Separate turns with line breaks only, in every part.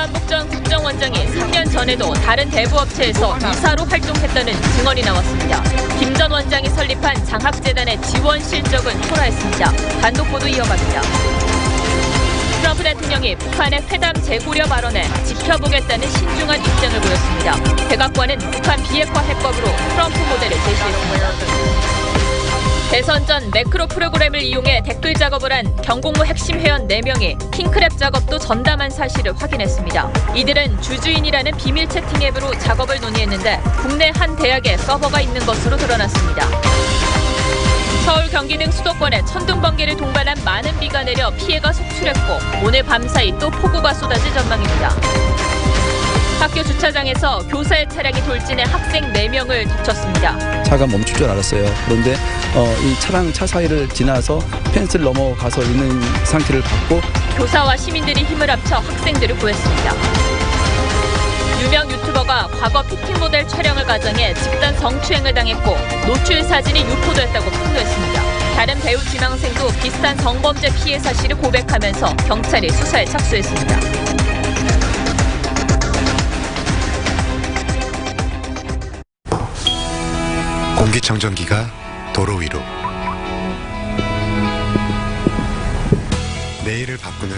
김만복 전 국정원장이 3년 전에도 다른 대부업체에서 이사로 활동했다는 증언이 나왔습니다. 김 전 원장이 설립한 장학재단의 지원 실적은 초라했습니다. 단독 보도 이어갑니다. 트럼프 대통령이 북한의 회담 재고려 발언에 지켜보겠다는 신중한 입장을 보였습니다. 백악관은 북한 비핵화 해법으로 트럼프 모델을 제시했습니다. 대선 전 매크로 프로그램을 이용해 댓글 작업을 한 경공모 핵심 회원 4명이 킹크랩 작업도 전담한 사실을 확인했습니다. 이들은 주주인이라는 비밀 채팅 앱으로 작업을 논의했는데 국내 한 대학에 서버가 있는 것으로 드러났습니다. 서울, 경기 등 수도권에 천둥, 번개를 동반한 많은 비가 내려 피해가 속출했고 오늘 밤사이 또 폭우가 쏟아질 전망입니다. 학교 주차장에서 교사의 차량이 돌진해 학생 4명을 덮쳤습니다.
차가 멈출 줄 알았어요. 그런데 이 차랑 차 사이를 지나서 펜스를 넘어가서 있는 상태를 봤고
교사와 시민들이 힘을 합쳐 학생들을 구했습니다. 유명 유튜버가 과거 피팅 모델 촬영을 가장해 집단 성추행을 당했고 노출 사진이 유포됐다고 폭로했습니다. 다른 배우 지망생도 비슷한 성범죄 피해 사실을 고백하면서 경찰이 수사에 착수했습니다.
공기청정기가 도로 위로 내일을 바꾸는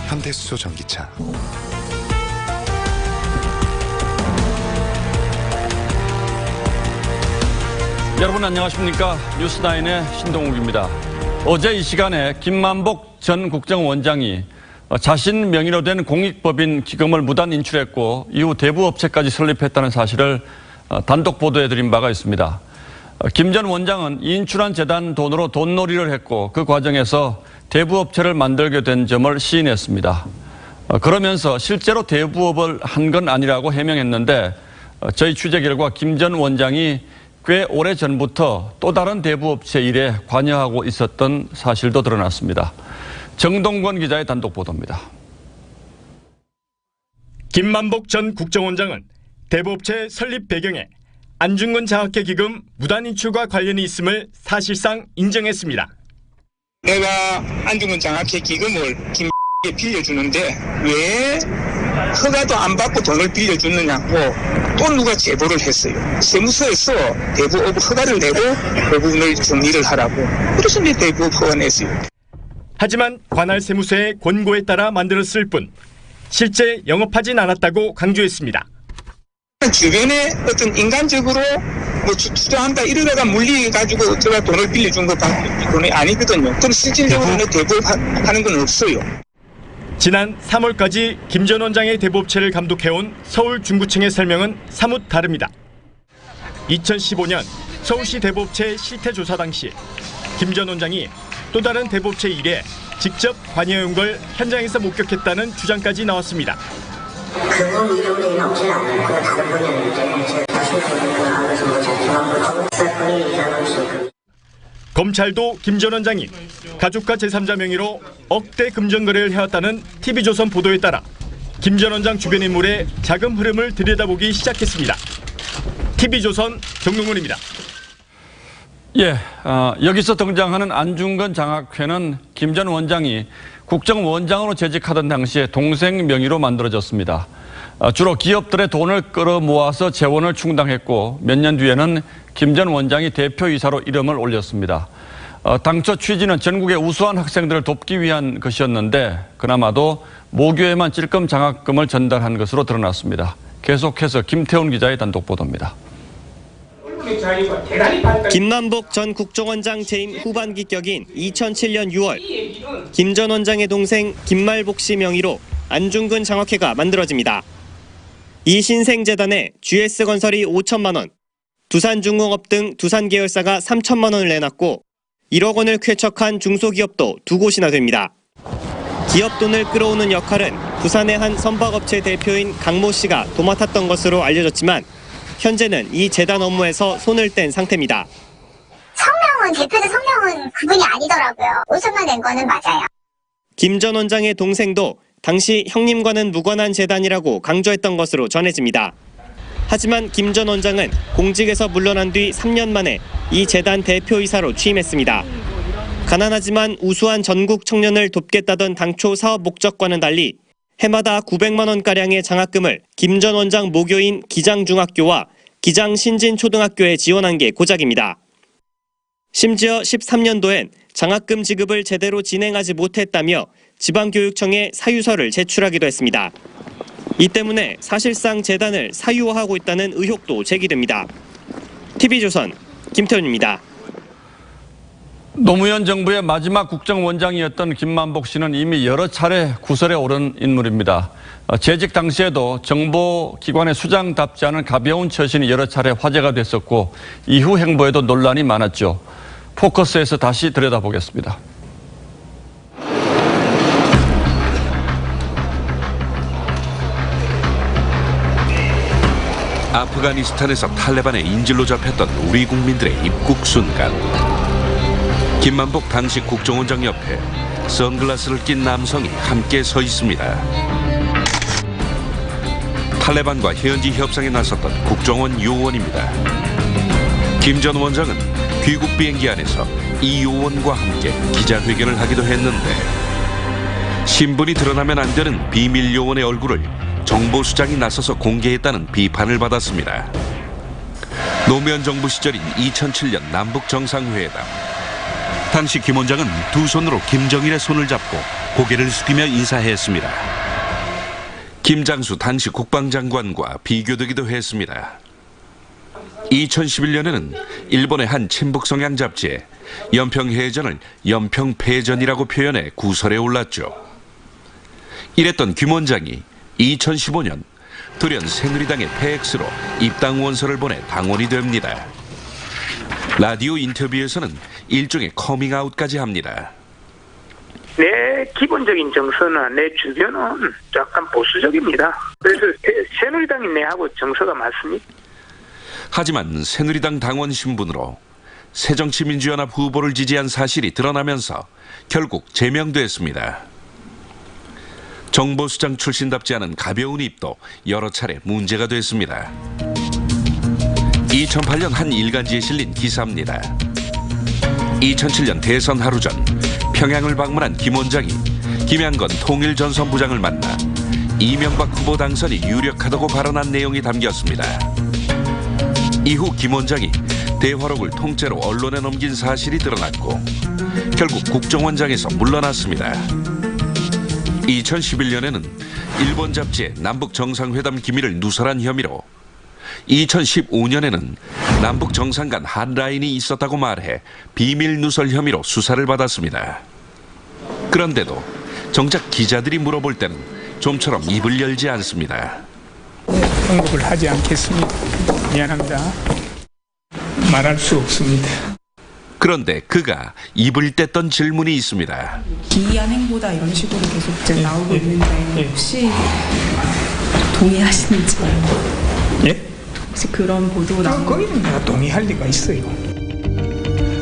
현대수소 전기차.
여러분 안녕하십니까? 뉴스나인의 신동욱입니다. 어제 이 시간에 김만복 전 국정원장이 자신 명의로 된 공익법인 기금을 무단 인출했고 이후 대부업체까지 설립했다는 사실을 단독 보도해드린 바가 있습니다. 김 전 원장은 인출한 재단 돈으로 돈놀이를 했고 그 과정에서 대부업체를 만들게 된 점을 시인했습니다. 그러면서 실제로 대부업을 한 건 아니라고 해명했는데 저희 취재 결과 김 전 원장이 꽤 오래전부터 또 다른 대부업체 일에 관여하고 있었던 사실도 드러났습니다. 정동권 기자의 단독 보도입니다.
김만복 전 국정원장은 대부업체 설립 배경에 안중근 장학회 기금 무단 인출과 관련이 있음을 사실상 인정했습니다.
내가 안중근 장학회 기금을 김에 빌려주는데 왜 허가도 안 받고 돈을 빌려주느냐고 또 누가 제보를 했어요. 세무서에서 대부업 허가를 내고 그 부분을 정리를 하라고. 그래서 이제 대부업 허가 냈어요.
하지만 관할 세무서의 권고에 따라 만들었을 뿐 실제 영업하진 않았다고 강조했습니다.
주변에 어떤 인간적으로 뭐 투자한다 이러다가 물리가지고 제가 돈을 빌려준 것밖에 아니거든요. 그럼 실질적으로는 대부업하는 건 없어요.
지난 3월까지 김 전 원장의 대부업체를 감독해온 서울 중구청의 설명은 사뭇 다릅니다. 2015년 서울시 대부업체 실태조사 당시 김 전 원장이 또 다른 대부업체 일에 직접 관여해온 걸 현장에서 목격했다는 주장까지 나왔습니다.
그건 이름이 없지 않아요. 그 다른 분야는 이제
검찰도 김 전 원장이 가족과 제3자 명의로 억대 금전 거래를 해왔다는 TV조선 보도에 따라 김 전 원장 주변 인물의 자금 흐름을 들여다보기 시작했습니다. TV조선 정동훈입니다.
여기서 등장하는 안중근 장학회는 김 전 원장이 국정원장으로 재직하던 당시에 동생 명의로 만들어졌습니다. 주로 기업들의 돈을 끌어모아서 재원을 충당했고 몇 년 뒤에는 김 전 원장이 대표이사로 이름을 올렸습니다. 당초 취지는 전국의 우수한 학생들을 돕기 위한 것이었는데 그나마도 모교에만 찔끔 장학금을 전달한 것으로 드러났습니다. 계속해서 김태훈 기자의 단독 보도입니다.
김만복 전 국정원장 재임 후반기 격인 2007년 6월 김 전 원장의 동생 김말복 씨 명의로 안중근 장학회가 만들어집니다. 이 신생재단에 GS건설이 5천만 원, 두산중공업 등 두산계열사가 3천만 원을 내놨고 1억 원을 쾌척한 중소기업도 2곳이나 됩니다. 기업 돈을 끌어오는 역할은 부산의 한 선박업체 대표인 강모 씨가 도맡았던 것으로 알려졌지만 현재는 이 재단 업무에서 손을 뗀 상태입니다.
대표자 성명은 그분이 아니더라고요. 5천만 낸 거는 맞아요.
김 전 원장의 동생도 당시 형님과는 무관한 재단이라고 강조했던 것으로 전해집니다. 하지만 김 전 원장은 공직에서 물러난 뒤 3년 만에 이 재단 대표이사로 취임했습니다. 가난하지만 우수한 전국 청년을 돕겠다던 당초 사업 목적과는 달리 해마다 900만 원가량의 장학금을 김 전 원장 모교인 기장중학교와 기장신진초등학교에 지원한 게 고작입니다. 심지어 13년도엔 장학금 지급을 제대로 진행하지 못했다며 지방교육청에 사유서를 제출하기도 했습니다. 이 때문에 사실상 재단을 사유화하고 있다는 의혹도 제기됩니다. TV조선 김태훈입니다.
노무현 정부의 마지막 국정원장이었던 김만복 씨는 이미 여러 차례 구설에 오른 인물입니다. 재직 당시에도 정보기관의 수장답지 않은 가벼운 처신이 여러 차례 화제가 됐었고 이후 행보에도 논란이 많았죠. 포커스에서 다시 들여다보겠습니다.
아프가니스탄에서 탈레반의 인질로 잡혔던 우리 국민들의 입국 순간, 김만복 당시 국정원장 옆에 선글라스를 낀 남성이 함께 서 있습니다. 탈레반과 현지 협상에 나섰던 국정원 요원입니다. 김 전 원장은 귀국 비행기 안에서 이 요원과 함께 기자회견을 하기도 했는데, 신분이 드러나면 안 되는 비밀 요원의 얼굴을 정보수장이 나서서 공개했다는 비판을 받았습니다. 노무현 정부 시절인 2007년 남북 정상회담. 당시 김 원장은 두 손으로 김정일의 손을 잡고 고개를 숙이며 인사했습니다. 김장수 당시 국방장관과 비교되기도 했습니다. 2011년에는 일본의 한 친북 성향 잡지에 연평해전을 연평패전이라고 표현해 구설에 올랐죠. 이랬던 김 원장이 2015년 돌연 새누리당의 PX로 입당 원서를 보내 당원이 됩니다. 라디오 인터뷰에서는 일종의 커밍아웃까지 합니다.
내 기본적인 정서나 내 주변은 약간 보수적입니다. 그래서 새누리당이 내하고 정서가 맞습니다.
하지만 새누리당 당원 신분으로 새정치민주연합 후보를 지지한 사실이 드러나면서 결국 제명됐습니다. 정보수장 출신답지 않은 가벼운 입도 여러 차례 문제가 됐습니다. 2008년 한 일간지에 실린 기사입니다. 2007년 대선 하루 전 평양을 방문한 김 원장이 김양건 통일전선부장을 만나 이명박 후보 당선이 유력하다고 발언한 내용이 담겼습니다. 이후 김 원장이 대화록을 통째로 언론에 넘긴 사실이 드러났고 결국 국정원장에서 물러났습니다. 2011년에는 일본 잡지에 남북 정상회담 기밀을 누설한 혐의로, 2015년에는 남북 정상 간 핫라인이 있었다고 말해 비밀 누설 혐의로 수사를 받았습니다. 그런데도 정작 기자들이 물어볼 때는 좀처럼 입을 열지 않습니다.
언급을 하지 않겠습니다. 미안합니다. 말할 수 없습니다.
그런데 그가 입을 뗐던 질문이 있습니다.
기이한 행보다 이런 식으로 계속 이제 나오고 있는데 혹시 동의하시는지?
예?
혹시 그런 보도 나오는?
거기는 내가 동의할 리가 있어요.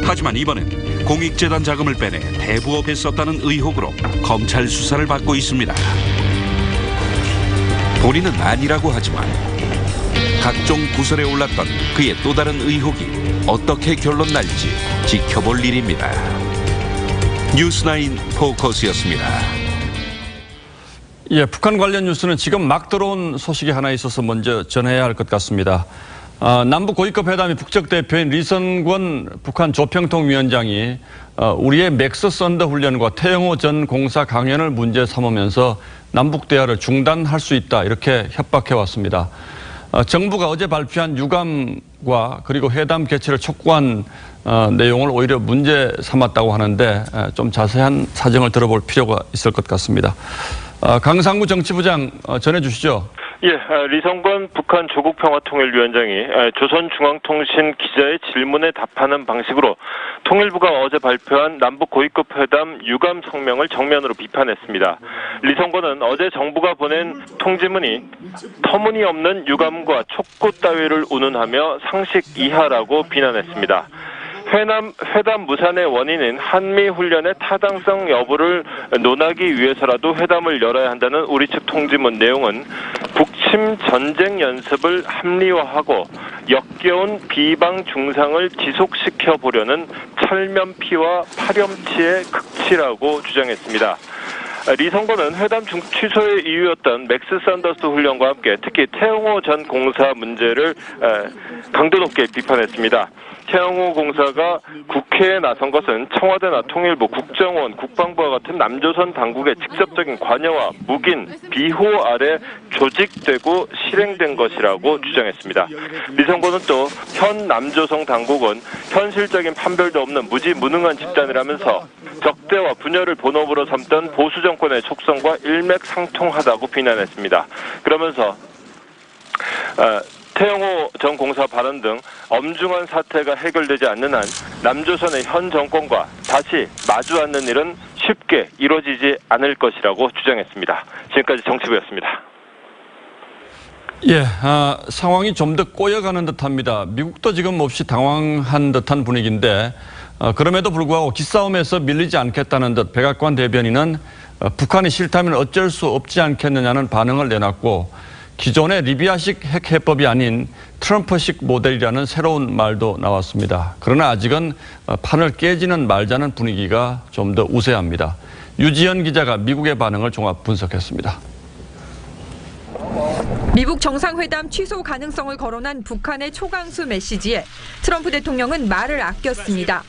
하지만 이번엔 공익재단 자금을 빼내 대부업에 썼다는 의혹으로 검찰 수사를 받고 있습니다. 본인은 아니라고 하지만 각종 구설에 올랐던 그의 또 다른 의혹이 어떻게 결론 날지 지켜볼 일입니다. 뉴스9 포커스였습니다.
예, 북한 관련 뉴스는 지금 막 들어온 소식이 하나 있어서 먼저 전해야 할 것 같습니다. 남북 고위급 회담의 북측 대표인 리선권 북한 조평통위원장이 우리의 맥스 썬더 훈련과 태영호 전 공사 강연을 문제 삼으면서 남북 대화를 중단할 수 있다, 이렇게 협박해 왔습니다. 정부가 어제 발표한 유감과 그리고 회담 개최를 촉구한 내용을 오히려 문제 삼았다고 하는데 좀 자세한 사정을 들어볼 필요가 있을 것 같습니다. 강상구 정치부장 전해 주시죠.
예, 리성권 북한 조국평화통일위원장이 조선중앙통신 기자의 질문에 답하는 방식으로 통일부가 어제 발표한 남북 고위급 회담 유감 성명을 정면으로 비판했습니다. 리성권은 어제 정부가 보낸 통지문이 터무니없는 유감과 촉구 따위를 운운하며 상식 이하라고 비난했습니다. 회담 무산의 원인은 한미훈련의 타당성 여부를 논하기 위해서라도 회담을 열어야 한다는 우리 측 통지문 내용은 북침 전쟁 연습을 합리화하고 역겨운 비방 중상을 지속시켜 보려는 철면피와 파렴치의 극치라고 주장했습니다. 리 선거는 회담 취소의 이유였던 맥스 샌더스 훈련과 함께 특히 태영호 전 공사 문제를 강도 높게 비판했습니다. 태영호 공사가 국회에 나선 것은 청와대나 통일부, 국정원, 국방부와 같은 남조선 당국의 직접적인 관여와 묵인, 비호 아래 조직되고 실행된 것이라고 주장했습니다. 리 선거는 또 현 남조선 당국은 현실적인 판별도 없는 무지무능한 집단이라면서 적대와 분열을 본업으로 삼던 보수 정권의 속성과 일맥상통하다고 비난했습니다. 그러면서 태영호 전 공사 발언 등 엄중한 사태가 해결되지 않는 한 남조선의 현 정권과 다시 마주 앉는 일은 쉽게 이루어지지 않을 것이라고 주장했습니다. 지금까지 정치부였습니다.
상황이 좀 더 꼬여가는 듯합니다. 미국도 지금 몹시 당황한 듯한 분위기인데 그럼에도 불구하고 기싸움에서 밀리지 않겠다는 듯 백악관 대변인은 북한이 싫다면 어쩔 수 없지 않겠느냐는 반응을 내놨고 기존의 리비아식 핵 해법이 아닌 트럼프식 모델이라는 새로운 말도 나왔습니다. 그러나 아직은 판을 깨지는 말자는 분위기가 좀 더 우세합니다. 유지연 기자가 미국의 반응을 종합 분석했습니다.
미국 정상회담 취소 가능성을 거론한 북한의 초강수 메시지에 트럼프 대통령은 말을 아꼈습니다.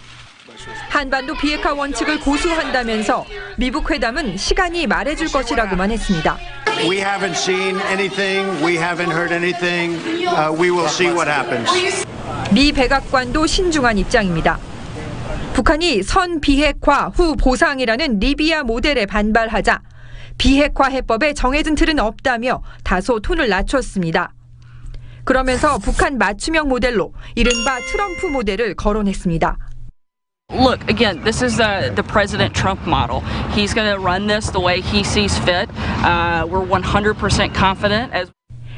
한반도 비핵화 원칙을 고수한다면서 미북 회담은 시간이 말해줄 것이라고만 했습니다.
We haven't seen anything. We haven't heard anything. We will see what happens.
미 백악관도 신중한 입장입니다. 북한이 선 비핵화 후 보상이라는 리비아 모델에 반발하자 비핵화 해법에 정해진 틀은 없다며 다소 톤을 낮췄습니다. 그러면서 북한 맞춤형 모델로 이른바 트럼프 모델을 거론했습니다.
Look, again, this is the President Trump model. He's going to run this the way he sees fit. We're 100% confident.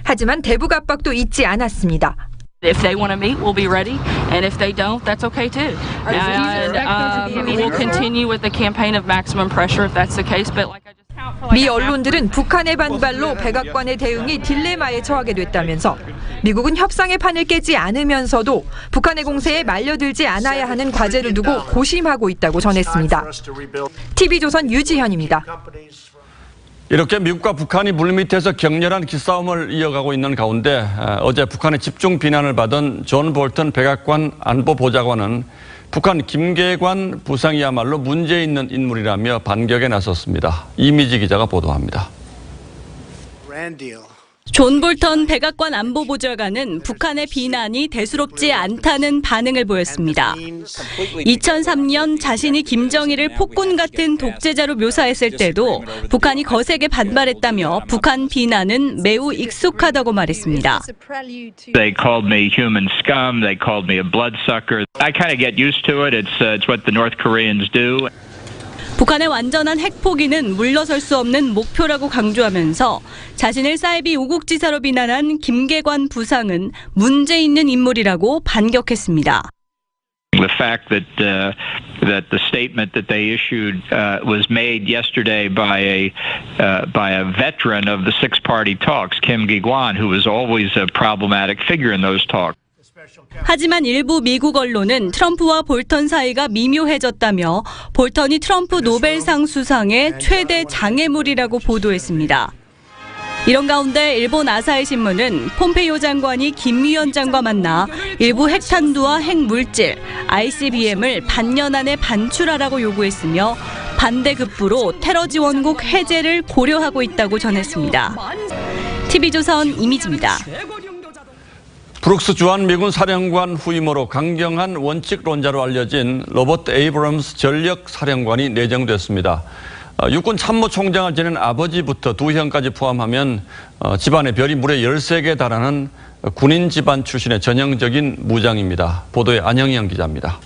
하지만 대북 압박도 잊지 않았습니다.
If they want to meet, we'll be ready. And if they don't, that's okay too. And we'll continue with the campaign of maximum pressure if that's the case. But like I just
미 언론들은 북한의 반발로 백악관의 대응이 딜레마에 처하게 됐다면서 미국은 협상의 판을 깨지 않으면서도 북한의 공세에 말려들지 않아야 하는 과제를 두고 고심하고 있다고 전했습니다. TV조선 유지현입니다.
이렇게 미국과 북한이 물밑에서 격렬한 기싸움을 이어가고 있는 가운데 어제 북한의 집중 비난을 받은 존 볼턴 백악관 안보보좌관은 북한 김계관 부상이야말로 문제 있는 인물이라며 반격에 나섰습니다. 이미지 기자가 보도합니다.
존 볼턴 백악관 안보보좌관은 북한의 비난이 대수롭지 않다는 반응을 보였습니다. 2003년 자신이 김정일을 폭군 같은 독재자로 묘사했을 때도 북한이 거세게 반발했다며 북한 비난은 매우 익숙하다고 말했습니다.
They called me human scum. They called me a bloodsucker. I kind of get used to it. It's what the North Koreans do.
북한의 완전한 핵포기는 물러설 수 없는 목표라고 강조하면서 자신을 사이비 우국지사로 비난한 김계관 부상은 문제 있는 인물이라고 반격했습니다.
The fact that the statement that they issued was made yesterday by a veteran of the six-party talks, Kim Gi-kwan, who was always a problematic figure in those talks.
하지만 일부 미국 언론은 트럼프와 볼턴 사이가 미묘해졌다며 볼턴이 트럼프 노벨상 수상의 최대 장애물이라고 보도했습니다. 이런 가운데 일본 아사히 신문은 폼페이오 장관이 김 위원장과 만나 일부 핵탄두와 핵물질, ICBM을 반년 안에 반출하라고 요구했으며 반대급부로 테러 지원국 해제를 고려하고 있다고 전했습니다. TV조선 이미지입니다.
브룩스 주한미군 사령관 후임으로 강경한 원칙론자로 알려진 로버트 에이브럼스 전력사령관이 내정됐습니다. 육군 참모총장을 지낸 아버지부터 두 형까지 포함하면 집안의 별이 무려 13개에 달하는 군인 집안 출신의 전형적인 무장입니다. 보도에 안영영 기자입니다.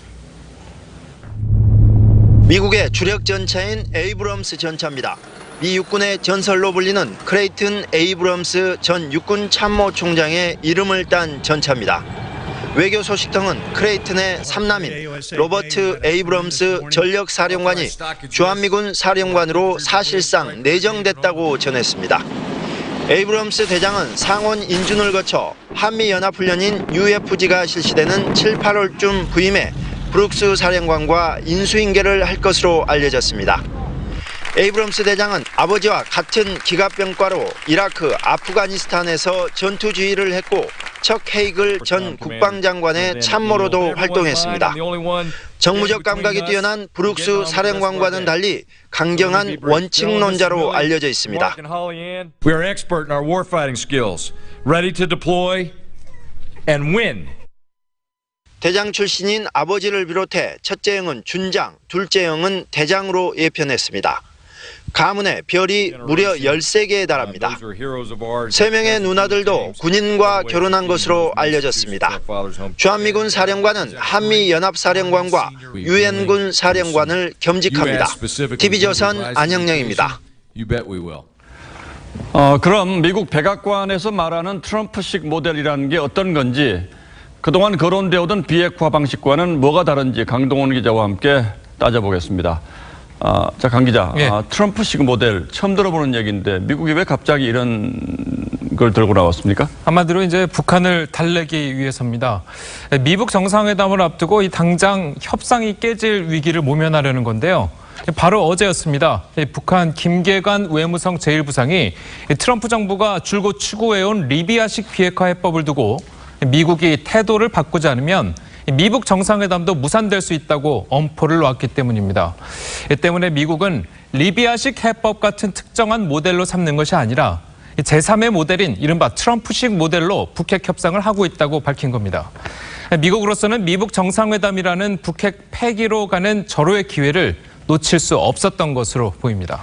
미국의 주력 전차인 에이브럼스 전차입니다. 미 육군의 전설로 불리는 크레이튼 에이브럼스 전 육군 참모총장의 이름을 딴 전차입니다. 외교 소식통은 크레이튼의 삼남인 로버트 에이브럼스 전력사령관이 주한미군 사령관으로 사실상 내정됐다고 전했습니다. 에이브럼스 대장은 상원 인준을 거쳐 한미연합훈련인 UFG가 실시되는 7, 8월쯤 부임해 브룩스 사령관과 인수인계를 할 것으로 알려졌습니다. 에이브럼스 대장은 아버지와 같은 기갑병과로 이라크, 아프가니스탄에서 전투 지휘를 했고 척 헤이글 전 국방장관의 참모로도 활동했습니다. 정무적 감각이 뛰어난 브룩스 사령관과는 달리 강경한 원칙론자로 알려져 있습니다.
We are expert in our warfighting skills, ready to deploy and win.
대장 출신인 아버지를 비롯해 첫째 형은 준장, 둘째 형은 대장으로 예편했습니다. 가문의 별이 무려 13개에 달합니다. 3명의 누나들도 군인과 결혼한 것으로 알려졌습니다. 주한미군 사령관은 한미연합사령관과 유엔군 사령관을 겸직합니다. TV조선 안형영입니다.
그럼 미국 백악관에서 말하는 트럼프식 모델이라는 게 어떤 건지, 그동안 거론되어 오던 비핵화 방식과는 뭐가 다른지 강동원 기자와 함께 따져보겠습니다. 자, 강 기자,
예.
트럼프식 모델 처음 들어보는 얘기인데 미국이 왜 갑자기 이런 걸 들고 나왔습니까?
한마디로 이제 북한을 달래기 위해서입니다. 미북 정상회담을 앞두고 이 당장 협상이 깨질 위기를 모면하려는 건데요. 바로 어제였습니다. 북한 김계관 외무성 제1부상이 트럼프 정부가 줄곧 추구해온 리비아식 비핵화 해법을 두고 미국이 태도를 바꾸지 않으면 미북 정상회담도 무산될 수 있다고 엄포를 놨기 때문입니다. 이 때문에 미국은 리비아식 해법 같은 특정한 모델로 삼는 것이 아니라 제3의 모델인 이른바 트럼프식 모델로 북핵 협상을 하고 있다고 밝힌 겁니다. 미국으로서는 미북 정상회담이라는 북핵 폐기로 가는 절호의 기회를 놓칠 수 없었던 것으로 보입니다.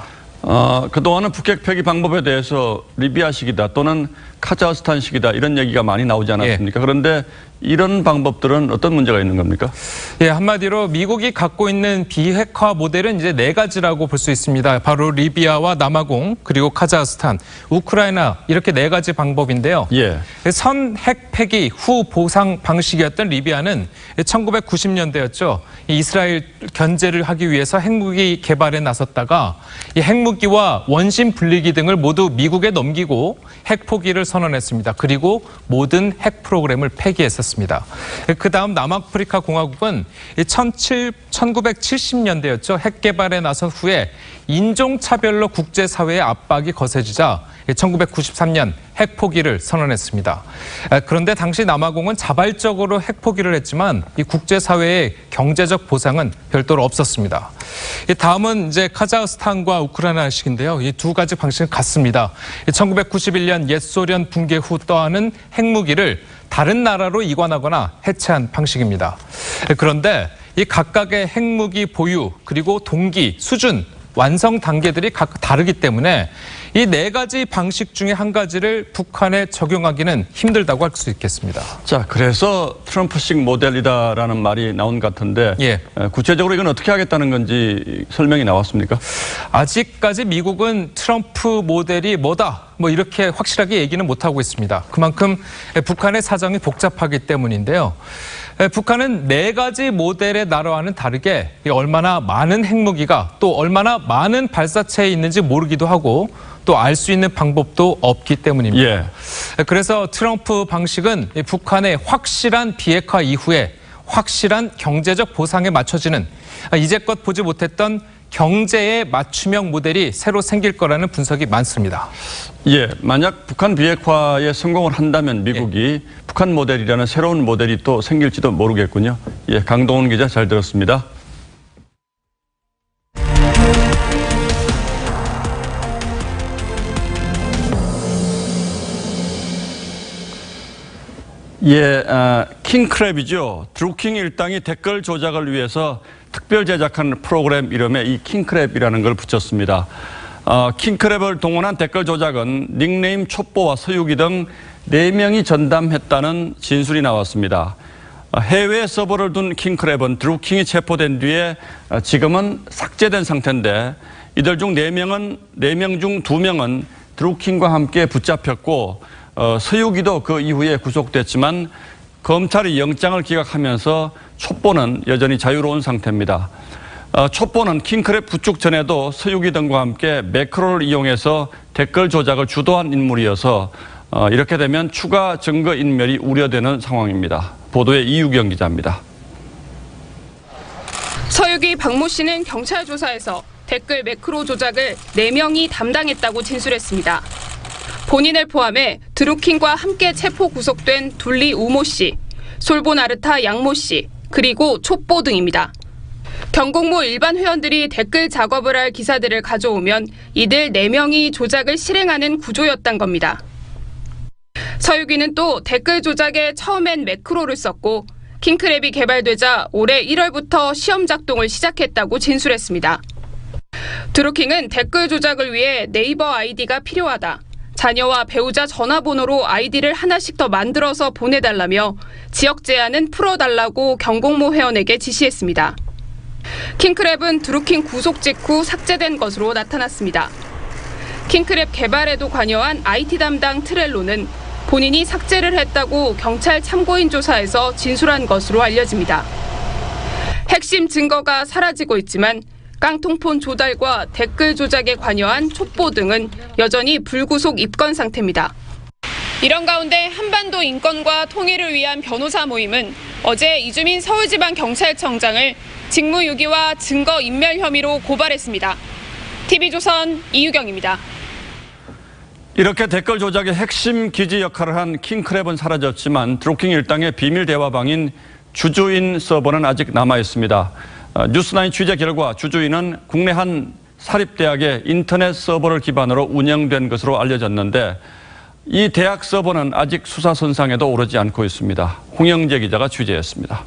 그동안은 북핵 폐기 방법에 대해서 리비아식이다 또는 카자흐스탄식이다 이런 얘기가 많이 나오지 않았습니까? 예. 그런데 이런 방법들은 어떤 문제가 있는 겁니까?
예, 한마디로 미국이 갖고 있는 비핵화 모델은 이제 4가지라고 볼 수 있습니다. 바로 리비아와 남아공, 그리고 카자흐스탄, 우크라이나 이렇게 4가지 방법인데요.
예.
선 핵 폐기 후 보상 방식이었던 리비아는 1990년대였죠. 이스라엘 견제를 하기 위해서 핵무기 개발에 나섰다가 이 핵무기와 원심 분리기 등을 모두 미국에 넘기고 핵 포기를 선언했습니다. 그리고 모든 핵 프로그램을 폐기했었습니다. 그 다음 남아프리카 공화국은 1970년대였죠. 핵 개발에 나선 후에 인종차별로 국제사회의 압박이 거세지자 1993년 핵 포기를 선언했습니다. 그런데 당시 남아공은 자발적으로 핵 포기를 했지만 이 국제사회의 경제적 보상은 별도로 없었습니다. 다음은 이제 카자흐스탄과 우크라이나식인데요. 이 2가지 방식은 같습니다. 1991년 옛 소련 붕괴 후 떠안은 핵무기를 다른 나라로 이관하거나 해체한 방식입니다. 그런데 이 각각의 핵무기 보유 그리고 동기, 수준, 완성 단계들이 각각 다르기 때문에 이 4가지 방식 중에 한 가지를 북한에 적용하기는 힘들다고 할 수 있겠습니다.
자, 그래서 트럼프식 모델이다라는 말이 나온 것 같은데
예.
구체적으로 이건 어떻게 하겠다는 건지 설명이 나왔습니까?
아직까지 미국은 트럼프 모델이 뭐다 이렇게 확실하게 얘기는 못하고 있습니다. 그만큼 북한의 사정이 복잡하기 때문인데요. 북한은 4가지 모델의 나라와는 다르게 얼마나 많은 핵무기가 또 얼마나 많은 발사체에 있는지 모르기도 하고 또 알 수 있는 방법도 없기 때문입니다.
예.
그래서 트럼프 방식은 북한의 확실한 비핵화 이후에 확실한 경제적 보상에 맞춰지는 이제껏 보지 못했던 경제의 맞춤형 모델이 새로 생길 거라는 분석이 많습니다.
예, 만약 북한 비핵화에 성공을 한다면 미국이 북한 모델이라는 새로운 모델이 또 생길지도 모르겠군요. 예, 강동원 기자 잘 들었습니다. 예, 킹크랩이죠. 드루킹 일당이 댓글 조작을 위해서 특별 제작한 프로그램 이름에 이 킹크랩이라는 걸 붙였습니다. 킹크랩을 동원한 댓글 조작은 닉네임 촛보와 서유기 등 4명이 전담했다는 진술이 나왔습니다. 해외 서버를 둔 킹크랩은 드루킹이 체포된 뒤에 지금은 삭제된 상태인데 이들 중 4명 중 2명은 드루킹과 함께 붙잡혔고 서유기도 그 이후에 구속됐지만 검찰이 영장을 기각하면서 촛보는 여전히 자유로운 상태입니다. 촛보는 킹크랩 구축 전에도 서유기 등과 함께 매크로를 이용해서 댓글 조작을 주도한 인물이어서 이렇게 되면 추가 증거 인멸이 우려되는 상황입니다. 보도에 이유경 기자입니다.
서유기 박모 씨는 경찰 조사에서
댓글 매크로 조작을 4명이 담당했다고 진술했습니다. 본인을 포함해 드루킹과 함께 체포 구속된 둘리 우모 씨, 솔보나르타 양모 씨, 그리고 촛보 등입니다. 경공모 일반 회원들이 댓글 작업을 할 기사들을 가져오면 이들 4명이 조작을 실행하는 구조였단 겁니다. 서유기는 또 댓글 조작에 처음엔 매크로를 썼고 킹크랩이 개발되자 올해 1월부터 시험 작동을 시작했다고 진술했습니다. 드루킹은 댓글 조작을 위해 네이버 아이디가 필요하다. 자녀와 배우자 전화번호로 아이디를 하나씩 더 만들어서 보내달라며 지역 제한은 풀어달라고 경공모 회원에게 지시했습니다. 킹크랩은 드루킹 구속 직후 삭제된 것으로 나타났습니다. 킹크랩 개발에도 관여한 IT 담당 트렐로는 본인이 삭제를 했다고 경찰 참고인 조사에서 진술한 것으로 알려집니다. 핵심 증거가 사라지고 있지만 깡통폰 조달과 댓글 조작에 관여한 촛보 등은 여전히 불구속 입건 상태입니다. 이런 가운데 한반도 인권과 통일을 위한 변호사 모임은 어제 이주민 서울지방경찰청장을 직무유기와 증거인멸 혐의로 고발했습니다. TV조선 이유경입니다.
이렇게 댓글 조작의 핵심 기지 역할을 한 킹크랩은 사라졌지만 드루킹 일당의 비밀 대화방인 주주인 서버는 아직 남아있습니다. 뉴스나인 취재 결과 주주인은 국내 한 사립대학의 인터넷 서버를 기반으로 운영된 것으로 알려졌는데 이 대학 서버는 아직 수사선상에도 오르지 않고 있습니다. 홍영재 기자가 취재했습니다.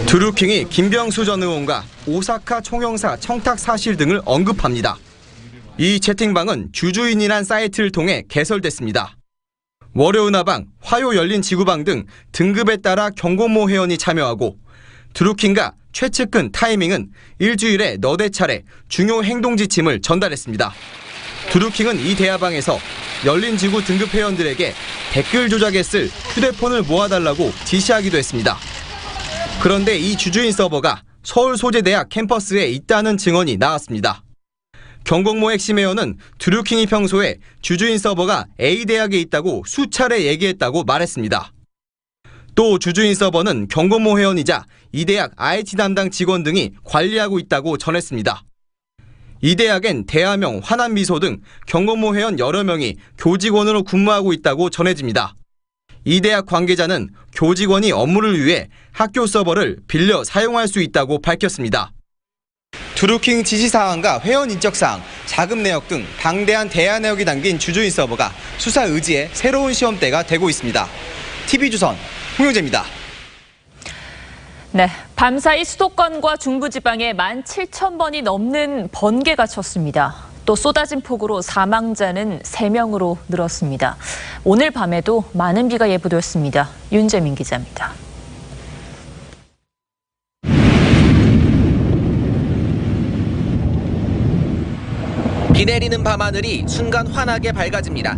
드루킹이 김병수 전 의원과 오사카 총영사 청탁 사실 등을 언급합니다. 이 채팅방은 주주인이란 사이트를 통해 개설됐습니다. 월요은하방, 화요열린지구방 등 등급에 따라 경공모 회원이 참여하고 드루킹과 최측근 타이밍은 일주일에 너댓 차례 중요 행동 지침을 전달했습니다. 드루킹은 이 대화방에서 열린지구 등급 회원들에게 댓글 조작에 쓸 휴대폰을 모아달라고 지시하기도 했습니다. 그런데 이 주주인 서버가 서울소재대학 캠퍼스에 있다는 증언이 나왔습니다. 경공모 핵심 회원은 드루킹이 평소에 주주인 서버가 A대학에 있다고 수차례 얘기했다고 말했습니다. 또 주주인 서버는 경공모 회원이자 이 대학 IT 담당 직원 등이 관리하고 있다고 전했습니다. 이 대학엔 대하명, 화남미소 등 경공모 회원 여러 명이 교직원으로 근무하고 있다고 전해집니다. 이 대학 관계자는 교직원이 업무를 위해 학교 서버를 빌려 사용할 수 있다고 밝혔습니다. 드루킹 지시사항과 회원 인적사항, 자금 내역 등 방대한 대화 내역이 담긴 주주인 서버가 수사 의지의 새로운 시험대가 되고 있습니다. TV조선 홍영재입니다.
네, 밤사이 수도권과 중부지방에 17,000번이 넘는 번개가 쳤습니다. 또 쏟아진 폭우로 사망자는 3명으로 늘었습니다. 오늘 밤에도 많은 비가 예보됐습니다. 윤재민 기자입니다.
비 내리는 밤하늘이 순간 환하게 밝아집니다.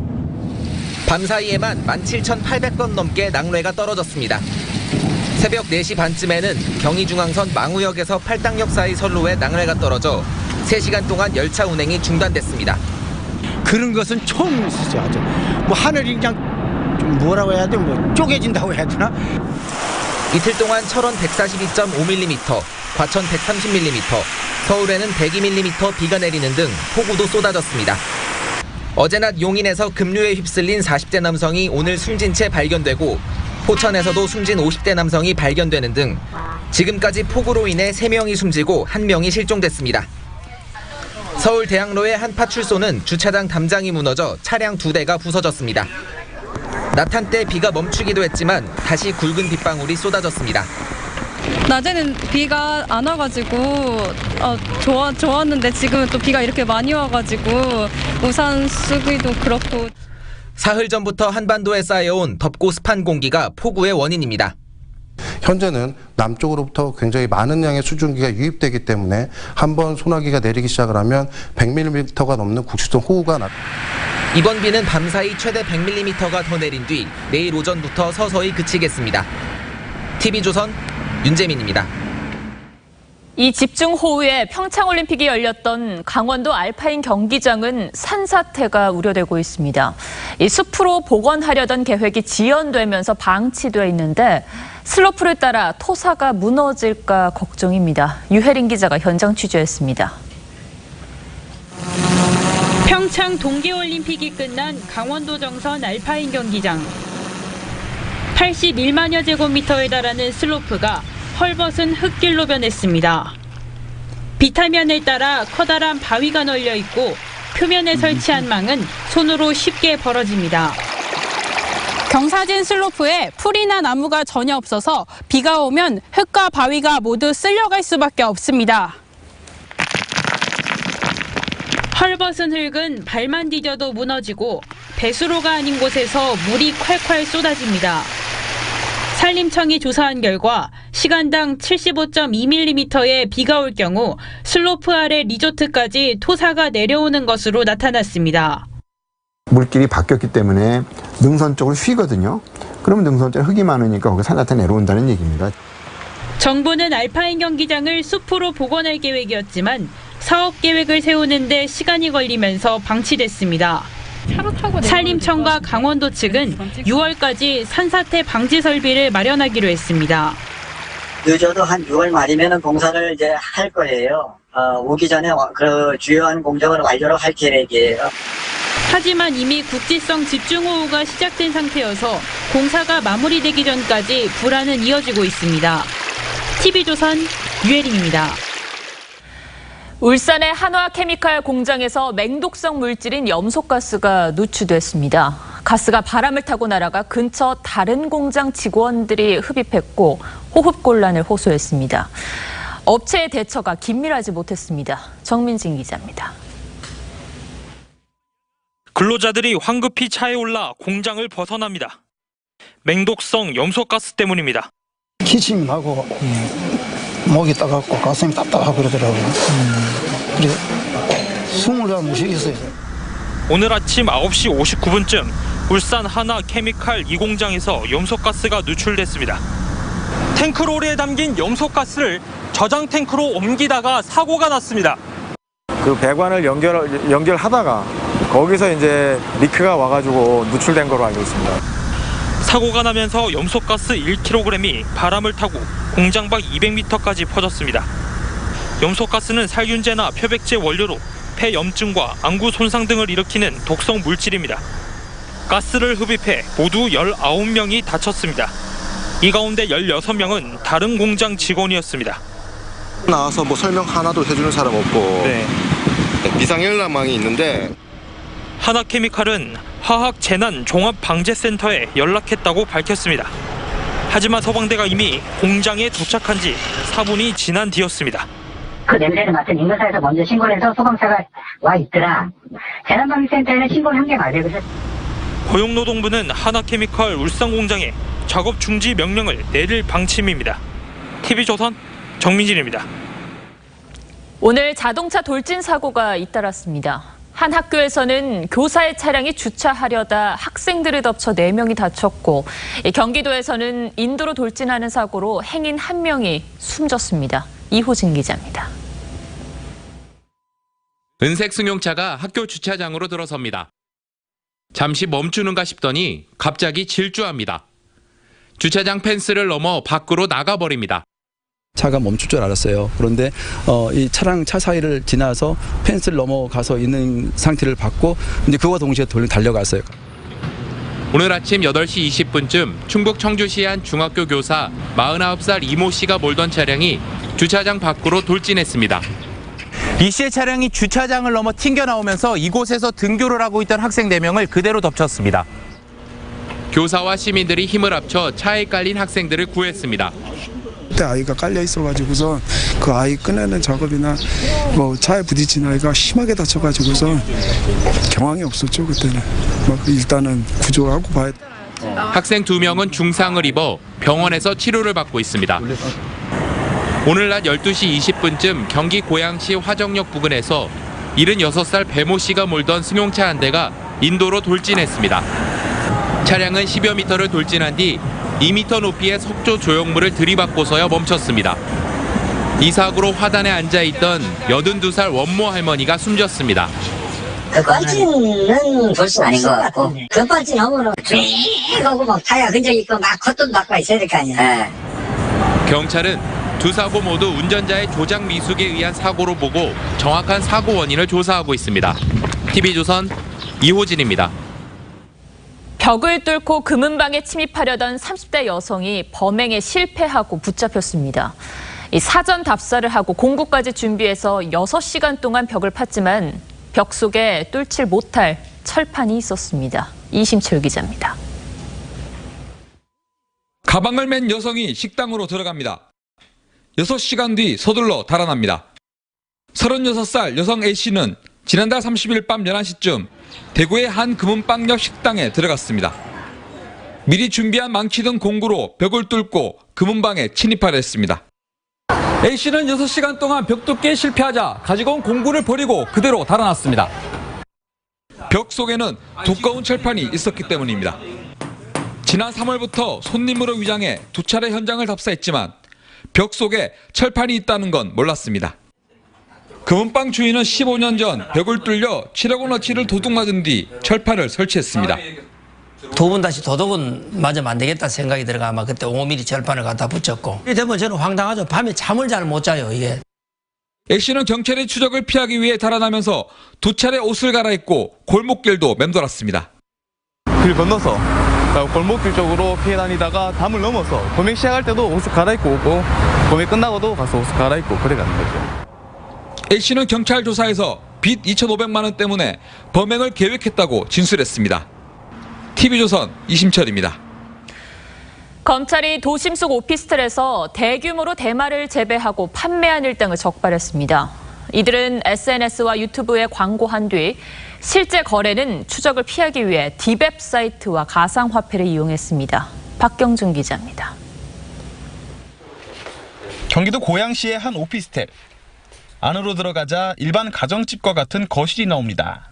밤사이에만 17,800건 넘게 낙뢰가 떨어졌습니다. 새벽 4시 반쯤에는 경의중앙선 망우역에서 팔당역 사이 선로에 낙뢰가 떨어져 3시간 동안 열차 운행이 중단됐습니다.
그런 것은 처음 있었죠. 아주. 뭐 하늘이 그냥 좀 뭐라고 해야 돼? 뭐 쪼개진다고 해야 되나?
이틀 동안 철원 142.5mm, 과천 130mm, 서울에는 102mm 비가 내리는 등 폭우도 쏟아졌습니다. 어제 낮 용인에서 급류에 휩쓸린 40대 남성이 오늘 숨진 채 발견되고 포천에서도 숨진 50대 남성이 발견되는 등 지금까지 폭우로 인해 3명이 숨지고 1명이 실종됐습니다. 서울 대학로의 한 파출소는 주차장 담장이 무너져 차량 2대가 부서졌습니다. 낮 한때 비가 멈추기도 했지만 다시 굵은 빗방울이 쏟아졌습니다.
낮에는 비가 안 와가지고 좋았는데 지금은 또 비가 이렇게 많이 와가지고 우산 쓰기도 그렇고.
사흘 전부터 한반도에 쌓여온 덥고 습한 공기가 폭우의 원인입니다.
현재는 남쪽으로부터 굉장히 많은 양의 수증기가 유입되기 때문에 한번 소나기가 내리기 시작을 하면 100mm가 넘는 국지성 호우가
이번 비는 밤사이 최대 100mm가 더 내린 뒤 내일 오전부터 서서히 그치겠습니다. TV조선 윤재민입니다.
이 집중호우에 평창올림픽이 열렸던 강원도 알파인 경기장은 산사태가 우려되고 있습니다. 이 숲으로 복원하려던 계획이 지연되면서 방치돼 있는데 슬로프를 따라 토사가 무너질까 걱정입니다. 유혜린 기자가 현장 취재했습니다.
평창 동계올림픽이 끝난 강원도 정선 알파인 경기장. 81만여 제곱미터에 달하는 슬로프가 헐벗은 흙길로 변했습니다. 비타면을 따라 커다란 바위가 널려 있고 표면에 설치한 망은 손으로 쉽게 벌어집니다.
경사진 슬로프에 풀이나 나무가 전혀 없어서 비가 오면 흙과 바위가 모두 쓸려갈 수밖에 없습니다.
헐벗은 흙은 발만 디뎌도 무너지고 배수로가 아닌 곳에서 물이 콸콸 쏟아집니다. 산림청이 조사한 결과 시간당 75.2mm의 비가 올 경우 슬로프 아래 리조트까지 토사가 내려오는 것으로 나타났습니다.
물길이 바뀌었기 때문에 능선 쪽으로 휘거든요. 그러면 능선 쪽에 흙이 많으니까 거기 산사태 내려온다는 얘기입니다.
정부는 알파인 경기장을 숲으로 복원할 계획이었지만 사업 계획을 세우는데 시간이 걸리면서 방치됐습니다. 산림청과 강원도 측은 6월까지 산사태 방지 설비를 마련하기로 했습니다.
늦어도 한 6월 말이면 공사를 이제 할 거예요. 오기 전에 그 주요한 공정을 완료로 할 계획이에요.
하지만 이미 국지성 집중호우가 시작된 상태여서 공사가 마무리되기 전까지 불안은 이어지고 있습니다. TV조선 유혜린입니다.
울산의 한화케미칼 공장에서 맹독성 물질인 염소가스가 누출됐습니다. 가스가 바람을 타고 날아가 근처 다른 공장 직원들이 흡입했고 호흡곤란을 호소했습니다. 업체의 대처가 긴밀하지 못했습니다. 정민진 기자입니다.
근로자들이 황급히 차에 올라 공장을 벗어납니다. 맹독성 염소가스 때문입니다.
기침하고 목이 따갑고 가슴이 답답하고 그러더라고요. 그래서 숨을 다 못 쉬겠어요.
오늘 아침 9시 59분쯤 울산 한화케미칼 2공장에서 염소가스가 누출됐습니다. 탱크롤에 담긴 염소가스를 저장 탱크로 옮기다가 사고가 났습니다.
그 배관을 연결하다가 거기서 이제 리크가 와가지고 누출된 걸로 알고 있습니다.
사고가 나면서 염소가스 1kg이 바람을 타고 공장 밖 200m까지 퍼졌습니다. 염소가스는 살균제나 표백제 원료로 폐염증과 안구 손상 등을 일으키는 독성 물질입니다. 가스를 흡입해 모두 19명이 다쳤습니다. 이 가운데 16명은 다른 공장 직원이었습니다.
나와서 뭐 설명 하나도 해주는 사람 없고 비상연락망이 있는데
한화케미칼은 화학재난종합방재센터에 연락했다고 밝혔습니다. 하지만 소방대가 이미 공장에 도착한 지 4분이 지난 뒤였습니다.
그 냄새를 맡은 인근사에서 먼저 신고를 해서 소방차가 와 있더라. 재난방재센터에는 신고를 한 게 맞아요. 그래서
고용노동부는 한화케미칼 울산 공장에 작업 중지 명령을 내릴 방침입니다. TV조선 정민진입니다.
오늘 자동차 돌진 사고가 잇따랐습니다. 한 학교에서는 교사의 차량이 주차하려다 학생들을 덮쳐 4명이 다쳤고 경기도에서는 인도로 돌진하는 사고로 행인 1명이 숨졌습니다. 이호진 기자입니다.
은색 승용차가 학교 주차장으로 들어섭니다. 잠시 멈추는가 싶더니 갑자기 질주합니다. 주차장 펜스를 넘어 밖으로 나가버립니다.
차가 멈출 줄 알았어요. 그런데 이 차랑 차 사이를 지나서 펜스를 넘어가서 있는 상태를 봤고 이제 그와 동시에 달려갔어요.
오늘 아침 8시 20분쯤 충북 청주시 한 중학교 교사 49살 이모 씨가 몰던 차량이 주차장 밖으로 돌진했습니다.
이 씨의 차량이 주차장을 넘어 튕겨나오면서 이곳에서 등교를 하고 있던 학생 4명을 그대로 덮쳤습니다.
교사와 시민들이 힘을 합쳐 차에 깔린 학생들을 구했습니다.
그때 아이가 깔려 있어가지고서 그 아이 꺼내는 작업이나 뭐 차에 부딪힌 아이가 심하게 다쳐가지고서 경황이 없었죠. 그때는 일단은 구조하고 봐야.
학생 2명은 중상을 입어 병원에서 치료를 받고 있습니다. 오늘 낮 12시 20분쯤 경기 고양시 화정역 부근에서 76살 배모 씨가 몰던 승용차 한 대가 인도로 돌진했습니다. 차량은 10여 미터를 돌진한 뒤 2m 높이의 석조 조형물을 들이받고서야 멈췄습니다. 이 사고로 화단에 앉아있던 82살 원모 할머니가 숨졌습니다.
그 뻘짓은 불순 아닌 것 같고 그 뻘짓 넘으면 쭉 하고 막 타야 흔적이 있고 막 콧돈 닦고 있어야 될 거 아니야.
경찰은 두 사고 모두 운전자의 조작 미숙에 의한 사고로 보고 정확한 사고 원인을 조사하고 있습니다. TV조선 이호진입니다.
벽을 뚫고 금은방에 침입하려던 30대 여성이 범행에 실패하고 붙잡혔습니다. 사전 답사를 하고 공구까지 준비해서 6시간 동안 벽을 팠지만 벽 속에 뚫질 못할 철판이 있었습니다. 이심철 기자입니다.
가방을 맨 여성이 식당으로 들어갑니다. 6시간 뒤 서둘러 달아납니다. 36살 여성 A씨는 지난달 30일 밤 11시쯤 대구의 한 금은방 옆 식당에 들어갔습니다. 미리 준비한 망치 등 공구로 벽을 뚫고 금은방에 침입하려 했습니다. A씨는 6시간 동안 벽 뚫기에 실패하자 가지고 온 공구를 버리고 그대로 달아났습니다. 벽 속에는 두꺼운 철판이 있었기 때문입니다. 지난 3월부터 손님으로 위장해 2차례 현장을 답사했지만 벽 속에 철판이 있다는 건 몰랐습니다. 금은방 주인은 15년 전 벽을 뚫려 7억 원어치를 도둑맞은 뒤 철판을 설치했습니다.
두 번 다시 도둑은 맞으면 안 되겠다 생각이 들어가 아마 그때 5mm 철판을 갖다 붙였고. 이게 되면 저는 황당하죠. 밤에 잠을 잘 못 자요 이게.
A씨는 경찰의 추적을 피하기 위해 달아나면서 2차례 옷을 갈아입고 골목길도 맴돌았습니다.
길 건너서 골목길 쪽으로 피해 다니다가 담을 넘어서 범행 시작할 때도 옷을 갈아입고 오고 범행 끝나고도 가서 옷을 갈아입고 그래 가는 거죠.
A씨는 경찰 조사에서 빚 2,500만 원 때문에 범행을 계획했다고 진술했습니다. TV조선 이심철입니다.
검찰이 도심 속 오피스텔에서 대규모로 대마를 재배하고 판매한 일당을 적발했습니다. 이들은 SNS와 유튜브에 광고한 뒤 실제 거래는 추적을 피하기 위해 디웹 사이트와 가상화폐를 이용했습니다. 박경준 기자입니다.
경기도 고양시의 한 오피스텔. 안으로 들어가자 일반 가정집과 같은 거실이 나옵니다.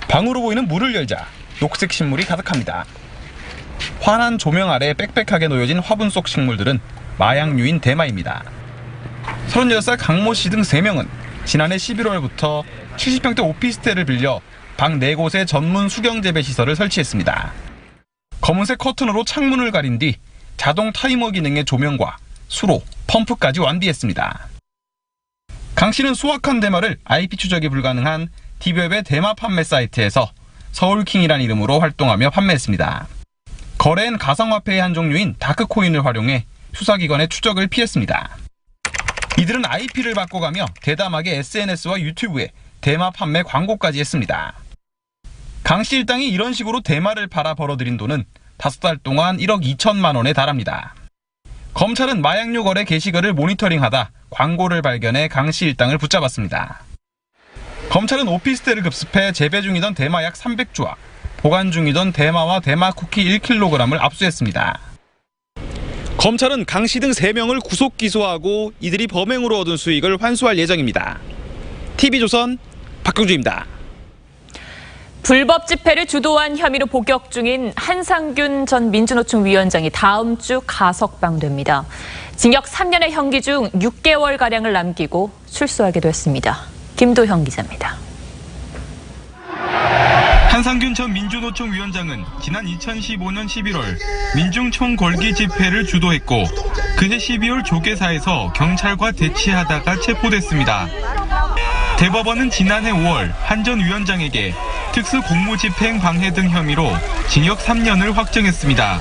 방으로 보이는 문을 열자 녹색 식물이 가득합니다. 환한 조명 아래 빽빽하게 놓여진 화분 속 식물들은 마약류인 대마입니다. 36살 강모 씨 등 3명은 지난해 11월부터 70평대 오피스텔을 빌려 방 4곳에 전문 수경재배 시설을 설치했습니다. 검은색 커튼으로 창문을 가린 뒤 자동 타이머 기능의 조명과 수로, 펌프까지 완비했습니다. 강 씨는 수확한 대마를 IP 추적이 불가능한 디웹의 대마 판매 사이트에서 서울킹이란 이름으로 활동하며 판매했습니다. 거래엔 가상화폐의 한 종류인 다크코인을 활용해 수사기관의 추적을 피했습니다. 이들은 IP를 바꿔가며 대담하게 SNS와 유튜브에 대마 판매 광고까지 했습니다. 강 씨 일당이 이런 식으로 대마를 팔아 벌어들인 돈은 5달 동안 1억 2천만 원에 달합니다. 검찰은 마약류 거래 게시글을 모니터링하다 광고를 발견해 강 씨 일당을 붙잡았습니다. 검찰은 오피스텔을 급습해 재배 중이던 대마 약 300주와 보관 중이던 대마와 대마 쿠키 1kg을 압수했습니다. 검찰은 강 씨 등 3명을 구속 기소하고 이들이 범행으로 얻은 수익을 환수할 예정입니다. TV조선 박경주입니다.
불법 집회를 주도한 혐의로 복역 중인 한상균 전 민주노총 위원장이 다음 주 가석방됩니다. 징역 3년의 형기 중 6개월가량을 남기고 출소하게 됐습니다. 김도형 기자입니다.
한상균 전 민주노총 위원장은 지난 2015년 11월 민중 총궐기 집회를 주도했고 그해 12월 조계사에서 경찰과 대치하다가 체포됐습니다. 대법원은 지난해 5월 한 전 위원장에게 특수 공무집행 방해 등 혐의로 징역 3년을 확정했습니다.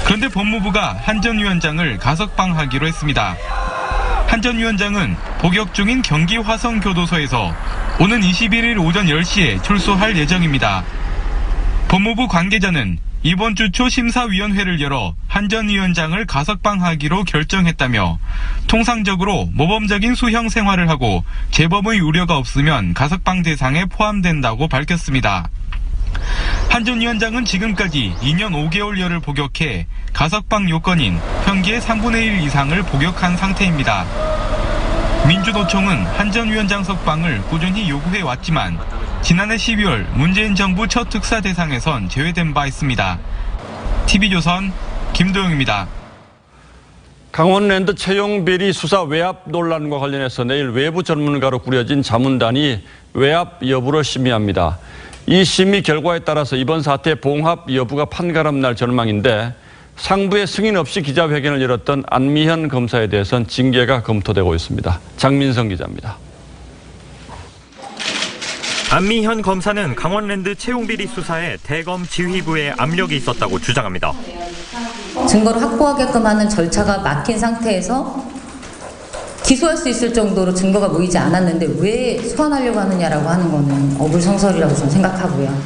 그런데 법무부가 한 전 위원장을 가석방하기로 했습니다. 한 전 위원장은 복역 중인 경기 화성교도소에서 오는 21일 오전 10시에 출소할 예정입니다. 법무부 관계자는 이번 주 초 심사위원회를 열어 한 전 위원장을 가석방하기로 결정했다며 통상적으로 모범적인 수형 생활을 하고 재범의 우려가 없으면 가석방 대상에 포함된다고 밝혔습니다. 한 전 위원장은 지금까지 2년 5개월여를 복역해 가석방 요건인 형기의 3분의 1 이상을 복역한 상태입니다. 민주노총은 한 전 위원장 석방을 꾸준히 요구해 왔지만 지난해 12월 문재인 정부 첫 특사 대상에선 제외된 바 있습니다. TV조선 김도영입니다.
강원랜드 채용 비리 수사 외압 논란과 관련해서 내일 외부 전문가로 꾸려진 자문단이 외압 여부를 심의합니다. 이 심의 결과에 따라서 이번 사태 봉합 여부가 판가름 날 전망인데 상부의 승인 없이 기자회견을 열었던 안미현 검사에 대해서는 징계가 검토되고 있습니다. 장민성 기자입니다.
안미현 검사는 강원랜드 채용비리 수사에 대검 지휘부의 압력이 있었다고 주장합니다.
증거를 확보하게끔 하는 절차가 막힌 상태에서 기소할 수 있을 정도로 증거가 모이지 않았는데 왜 소환하려고 하느냐라고 하는 거는 어불성설이라고 저는 생각하고요.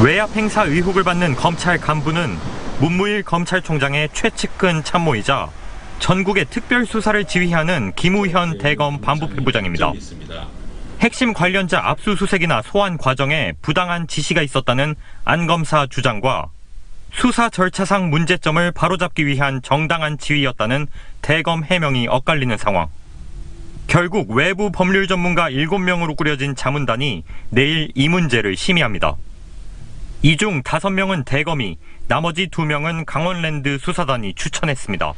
외압 행사 의혹을 받는 검찰 간부는 문무일 검찰총장의 최측근 참모이자 전국의 특별수사를 지휘하는 김우현 대검 반부패부장입니다. 핵심 관련자 압수수색이나 소환 과정에 부당한 지시가 있었다는 안 검사 주장과 수사 절차상 문제점을 바로잡기 위한 정당한 지휘였다는 대검 해명이 엇갈리는 상황. 결국 외부 법률 전문가 7명으로 꾸려진 자문단이 내일 이 문제를 심의합니다. 이 중 5명은 대검이, 나머지 2명은 강원랜드 수사단이 추천했습니다.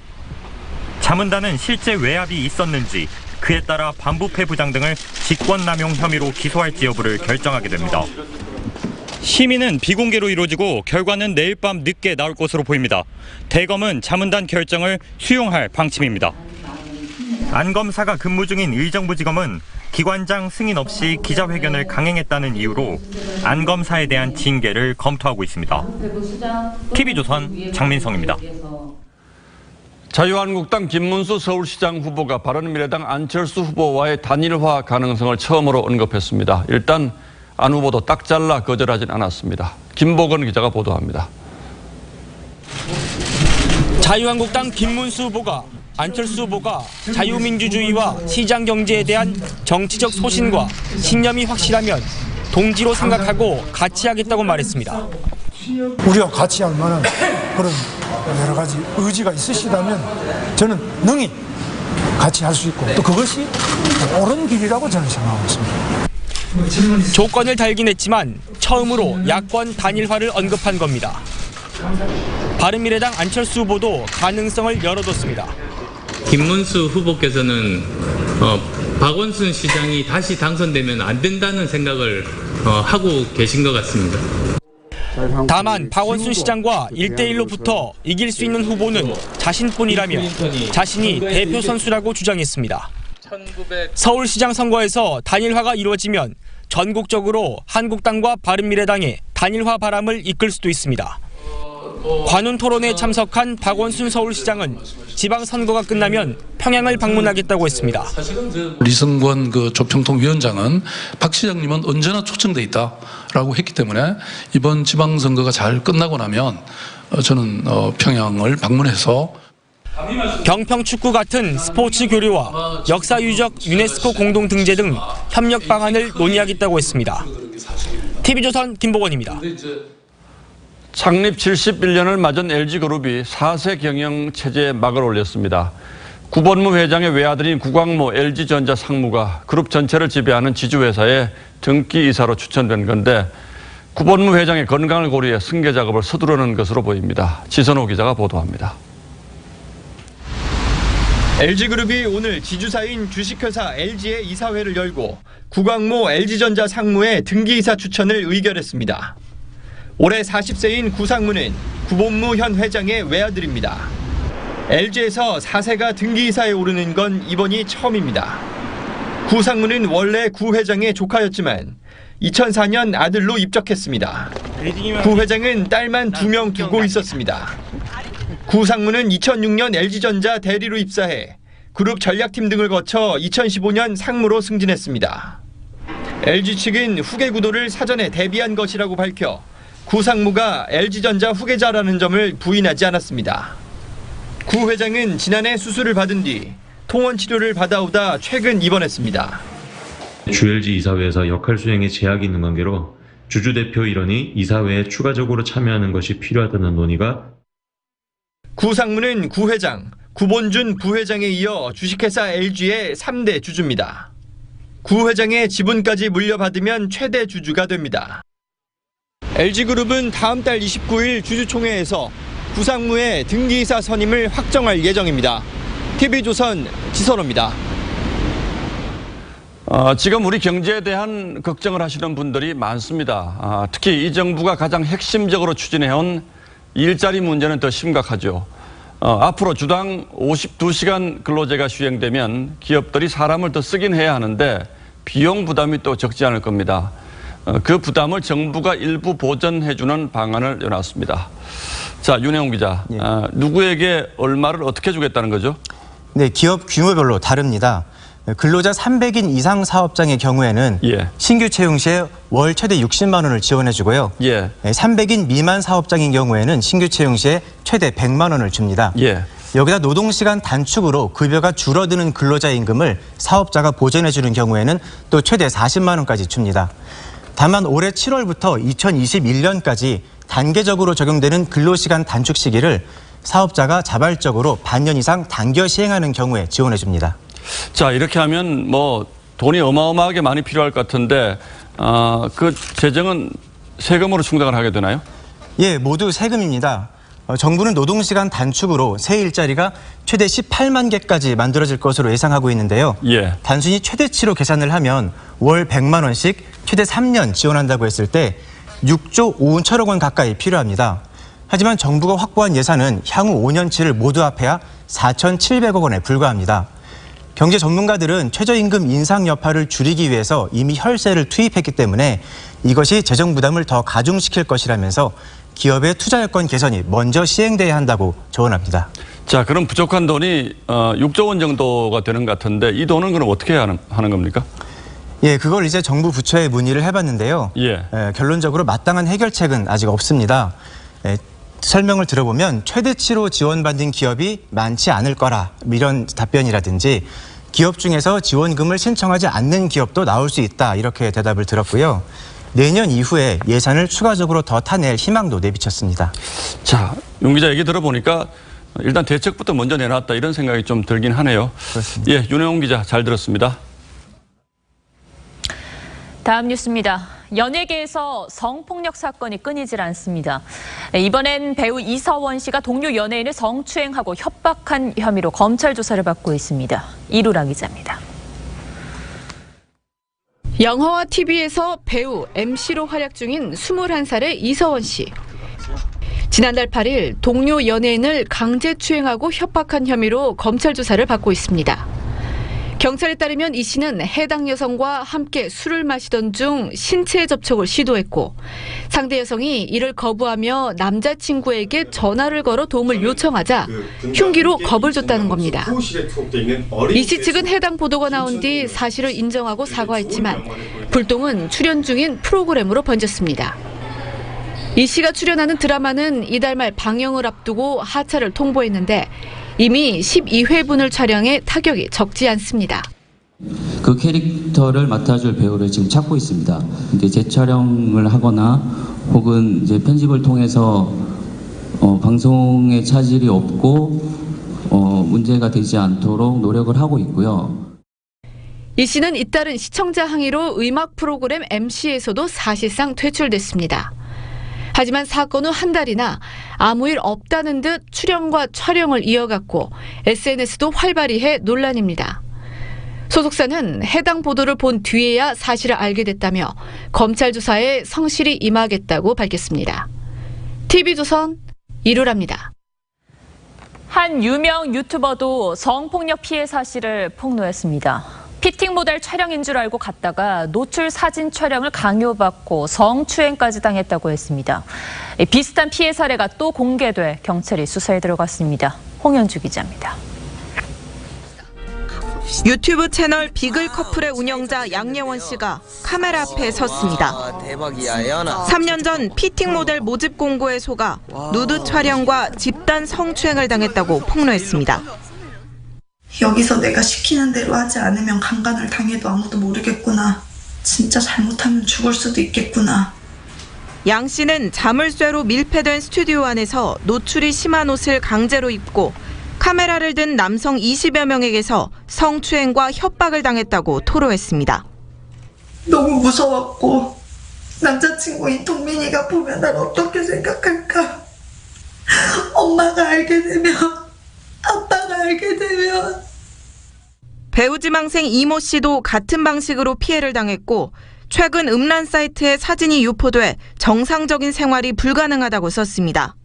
자문단은 실제 외압이 있었는지, 그에 따라 반부패 부장 등을 직권남용 혐의로 기소할지 여부를 결정하게 됩니다. 심의는 비공개로 이루어지고 결과는 내일 밤 늦게 나올 것으로 보입니다. 대검은 자문단 결정을 수용할 방침입니다. 안 검사가 근무 중인 의정부지검은 기관장 승인 없이 기자회견을 강행했다는 이유로 안 검사에 대한 징계를 검토하고 있습니다. TV조선 장민성입니다.
자유한국당 김문수 서울시장 후보가 바른미래당 안철수 후보와의 단일화 가능성을 처음으로 언급했습니다. 일단 안 후보도 딱 잘라 거절하진 않았습니다. 김보건 기자가 보도합니다.
자유한국당 김문수 후보가 안철수 후보가 자유민주주의와 시장 경제에 대한 정치적 소신과 신념이 확실하면 동지로 생각하고 같이 하겠다고 말했습니다.
우리가 같이 할 만한 그런 여러 가지 의지가 있으시다면 저는 능히 같이 할 수 있고 또 그것이 옳은 길이라고 저는 생각하고 있습니다.
조건을 달긴 했지만 처음으로 야권 단일화를 언급한 겁니다. 바른미래당 안철수 후보도 가능성을 열어뒀습니다.
김문수 후보께서는 박원순 시장이 다시 당선되면 안 된다는 생각을 하고 계신 것 같습니다.
다만 박원순 시장과 1대1로 붙어 이길 수 있는 후보는 자신뿐이라며 자신이 대표 선수라고 주장했습니다. 서울시장 선거에서 단일화가 이루어지면 전국적으로 한국당과 바른미래당의 단일화 바람을 이끌 수도 있습니다. 관훈 토론에 참석한 박원순 서울시장은 지방선거가 끝나면 평양을 방문하겠다고 했습니다.
리승권 조평통위원장은 박 시장님은 언제나 초청돼 있다라고 했기 때문에 이번 지방선거가 잘 끝나고 나면 저는 평양을 방문해서
병평 축구 같은 스포츠 교류와 역사 유적 유네스코 공동 등재 등 협력 방안을 논의하겠다고 했습니다. TV조선 김보건입니다.
창립 71년을 맞은 LG그룹이 4세 경영 체제에 막을 올렸습니다. 구본무 회장의 외아들인 구광모 LG전자 상무가 그룹 전체를 지배하는 지주회사에 등기이사로 추천된 건데 구본무 회장의 건강을 고려해 승계 작업을 서두르는 것으로 보입니다. 지선호 기자가 보도합니다.
LG그룹이 오늘 지주사인 주식회사 LG의 이사회를 열고 구광모 LG전자 상무의 등기이사 추천을 의결했습니다. 올해 40세인 구 상무는 구본무 현 회장의 외아들입니다. LG에서 4세가 등기이사에 오르는 건 이번이 처음입니다. 구 상무는 원래 구 회장의 조카였지만 2004년 아들로 입적했습니다. 구 회장은 딸만 2명 두고 있었습니다. 구 상무는 2006년 LG전자 대리로 입사해 그룹 전략팀 등을 거쳐 2015년 상무로 승진했습니다. LG 측은 후계 구도를 사전에 대비한 것이라고 밝혀 구 상무가 LG전자 후계자라는 점을 부인하지 않았습니다. 구 회장은 지난해 수술을 받은 뒤 통원 치료를 받아오다 최근 입원했습니다.
주LG 이사회에서 역할 수행에 제약이 있는 관계로 주주 대표 일원이 이사회에 추가적으로 참여하는 것이 필요하다는 논의가
구 상무는 구 회장, 구본준 부회장에 이어 주식회사 LG의 3대 주주입니다. 구 회장의 지분까지 물려받으면 최대 주주가 됩니다. LG그룹은 다음 달 29일 주주총회에서 구 상무의 등기이사 선임을 확정할 예정입니다. TV조선 지선호입니다.
지금 우리 경제에 대한 걱정을 하시는 분들이 많습니다. 특히 이 정부가 가장 핵심적으로 추진해온 일자리 문제는 더 심각하죠. 앞으로 주당 52시간 근로제가 시행되면 기업들이 사람을 더 쓰긴 해야 하는데 비용 부담이 또 적지 않을 겁니다. 그 부담을 정부가 일부 보전해주는 방안을 내놨습니다. 자, 윤혜용 기자, 누구에게 얼마를 어떻게 주겠다는 거죠?
네, 기업 규모별로 다릅니다. 근로자 300인 이상 사업장의 경우에는 신규 채용 시에 월 최대 60만 원을 지원해주고요. 300인 미만 사업장인 경우에는 신규 채용 시에 최대 100만 원을 줍니다. 여기다 노동시간 단축으로 급여가 줄어드는 근로자 임금을 사업자가 보전해주는 경우에는 또 최대 40만 원까지 줍니다. 다만 올해 7월부터 2021년까지 단계적으로 적용되는 근로시간 단축 시기를 사업자가 자발적으로 반년 이상 당겨 시행하는 경우에 지원해줍니다.
자, 이렇게 하면 뭐 돈이 어마어마하게 많이 필요할 것 같은데 그 재정은 세금으로 충당을 하게 되나요?
예, 모두 세금입니다. 정부는 노동시간 단축으로 새 일자리가 최대 18만 개까지 만들어질 것으로 예상하고 있는데요. 단순히 최대치로 계산을 하면 월 100만 원씩 최대 3년 지원한다고 했을 때 6조 5천억 원 가까이 필요합니다. 하지만 정부가 확보한 예산은 향후 5년치를 모두 합해야 4,700억 원에 불과합니다. 경제 전문가들은 최저임금 인상 여파를 줄이기 위해서 이미 혈세를 투입했기 때문에 이것이 재정 부담을 더 가중시킬 것이라면서 기업의 투자 여건 개선이 먼저 시행돼야 한다고 조언합니다.
자, 그럼 부족한 돈이 6조 원 정도가 되는 것 같은데 이 돈은 그럼 어떻게 하는 겁니까?
예, 그걸 이제 정부 부처에 문의를 해봤는데요. 결론적으로 마땅한 해결책은 아직 없습니다. 설명을 들어보면 최대치로 지원받는 기업이 많지 않을 거라 이런 답변이라든지 기업 중에서 지원금을 신청하지 않는 기업도 나올 수 있다 이렇게 대답을 들었고요. 내년 이후에 예산을 추가적으로 더 타낼 희망도 내비쳤습니다.
자, 윤 기자 얘기 들어보니까 일단 대책부터 먼저 내놨다 이런 생각이 좀 들긴 하네요.
그렇습니다.
예, 윤혜용 기자 잘 들었습니다.
다음 뉴스입니다. 연예계에서 성폭력 사건이 끊이질 않습니다. 이번엔 배우 이서원 씨가 동료 연예인을 성추행하고 협박한 혐의로 검찰 조사를 받고 있습니다. 이루라 기자입니다.
영화와 TV에서 배우, MC로 활약 중인 21살의 이서원 씨. 지난달 8일 동료 연예인을 강제추행하고 협박한 혐의로 검찰 조사를 받고 있습니다. 경찰에 따르면 이 씨는 해당 여성과 함께 술을 마시던 중 신체 접촉을 시도했고 상대 여성이 이를 거부하며 남자친구에게 전화를 걸어 도움을 요청하자 흉기로 겁을 줬다는 겁니다. 이 씨 측은 해당 보도가 나온 뒤 사실을 인정하고 사과했지만 불똥은 출연 중인 프로그램으로 번졌습니다. 이 씨가 출연하는 드라마는 이달 말 방영을 앞두고 하차를 통보했는데 이미 12회분을 촬영해 타격이 적지 않습니다.
그 캐릭터를 맡아줄 배우를 지금 찾고 있습니다. 이제 재촬영을 하거나 혹은 이제 편집을 통해서 방송에 차질이 없고 문제가 되지 않도록 노력을 하고 있고요.
이 씨는 잇따른 시청자 항의로 음악 프로그램 MC에서도 사실상 퇴출됐습니다. 하지만 사건 후 한 달이나 아무 일 없다는 듯 출연과 촬영을 이어갔고 SNS도 활발히 해 논란입니다. 소속사는 해당 보도를 본 뒤에야 사실을 알게 됐다며 검찰 조사에 성실히 임하겠다고 밝혔습니다. TV조선 이루라입니다.
한 유명 유튜버도 성폭력 피해 사실을 폭로했습니다. 피팅 모델 촬영인 줄 알고 갔다가 노출 사진 촬영을 강요받고 성추행까지 당했다고 했습니다. 비슷한 피해 사례가 또 공개돼 경찰이 수사에 들어갔습니다. 홍현주 기자입니다.
유튜브 채널 비글 커플의 운영자 양예원 씨가 카메라 앞에 섰습니다.
대박이야,
3년 전 피팅 모델 모집 공고에 속아 누드 촬영과 집단 성추행을 당했다고 폭로했습니다.
여기서 내가 시키는 대로 하지 않으면 강간을 당해도 아무도 모르겠구나. 진짜 잘못하면 죽을 수도 있겠구나.
양 씨는 자물쇠로 밀폐된 스튜디오 안에서 노출이 심한 옷을 강제로 입고 카메라를 든 남성 20여 명에게서 성추행과 협박을 당했다고 토로했습니다.
너무 무서웠고 남자친구인 동민이가 보면 날 어떻게 생각할까. 엄마가 알게 되면 아빠가 알게 되면.
배우 지망생 이모 씨도 같은 방식으로 피해를 당했고 최근 음란 사이트에 사진이 유포돼 정상적인 생활이 불가능하다고 썼습니다.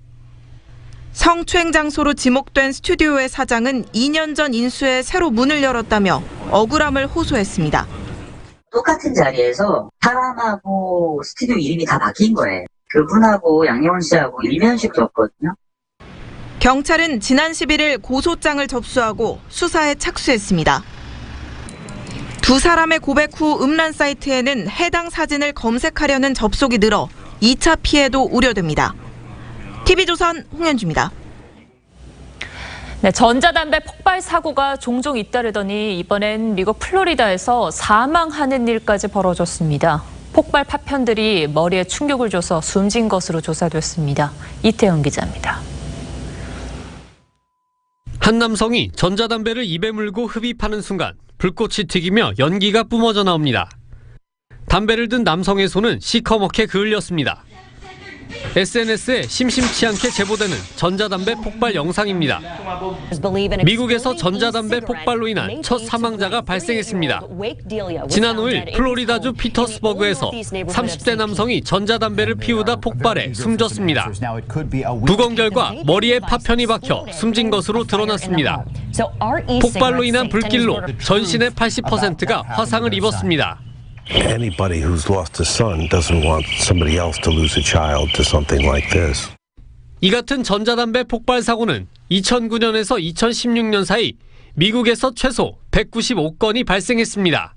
성추행 장소로 지목된 스튜디오의 사장은 2년 전 인수에 새로 문을 열었다며 억울함을 호소했습니다.
똑같은 자리에서 사람하고 스튜디오 이름이 다 바뀐 거예요. 그분하고 양예원 씨하고 일면식 줬거든요.
경찰은 지난 11일 고소장을 접수하고 수사에 착수했습니다. 두 사람의 고백 후 음란 사이트에는 해당 사진을 검색하려는 접속이 늘어 2차 피해도 우려됩니다. TV조선 홍현주입니다.
네, 전자담배 폭발 사고가 종종 잇따르더니 이번엔 미국 플로리다에서 사망하는 일까지 벌어졌습니다. 폭발 파편들이 머리에 충격을 줘서 숨진 것으로 조사됐습니다. 이태영 기자입니다.
한 남성이 전자담배를 입에 물고 흡입하는 순간 불꽃이 튀기며 연기가 뿜어져 나옵니다. 담배를 든 남성의 손은 시커멓게 그을렸습니다. SNS에 심심치 않게 제보되는 전자담배 폭발 영상입니다. 미국에서 전자담배 폭발로 인한 첫 사망자가 발생했습니다. 지난 5일 플로리다주 피터스버그에서 30대 남성이 전자담배를 피우다 폭발해 숨졌습니다. 부검 결과 머리에 파편이 박혀 숨진 것으로 드러났습니다. 폭발로 인한 불길로 전신의 80%가 화상을 입었습니다.
Anybody who's lost a son doesn't want somebody else to lose a child to something like this.
이 같은 전자담배 폭발 사고는 2009년에서 2016년 사이 미국에서 최소 195건이 발생했습니다.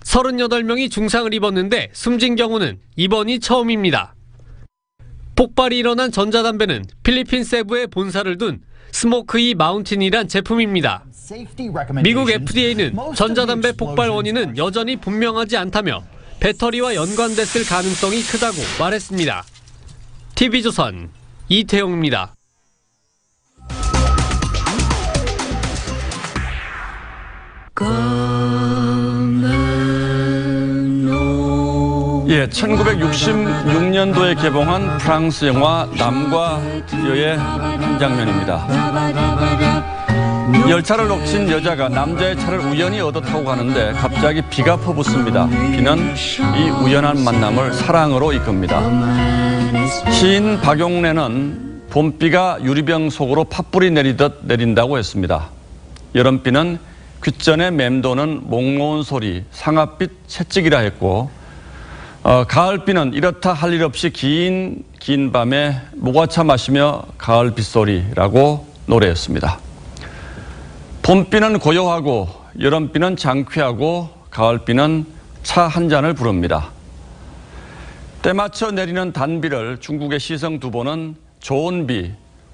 38명이 중상을 입었는데 숨진 경우는 이번이 처음입니다. 폭발이 일어난 전자담배는 필리핀 세부에 본사를 둔 스모크이 마운틴이란 제품입니다. 미국 FDA는 전자담배 폭발 원인은 여전히 분명하지 않다며 배터리와 연관됐을 가능성이 크다고 말했습니다. TV조선 이태용입니다.
예, 1966년도에 개봉한 프랑스 영화 남과 여의 한 장면입니다. 열차를 놓친 여자가 남자의 차를 우연히 얻어 타고 가는데 갑자기 비가 퍼붓습니다. 비는 이 우연한 만남을 사랑으로 이끕니다. 시인 박용래는 봄비가 유리병 속으로 팥불이 내리듯 내린다고 했습니다. 여름비는 귓전에 맴도는 몽모운 소리, 상아빛 채찍이라 했고 가을비는 이렇다 할 일 없이 긴 밤에 모과차 마시며 가을 빗소리라고 노래했습니다. 봄비는 고요하고 여름비는 장쾌하고 가을비는 차 한 잔을 부릅니다. 때맞춰 내리는 단비를 중국의 시성두보는 좋은 비,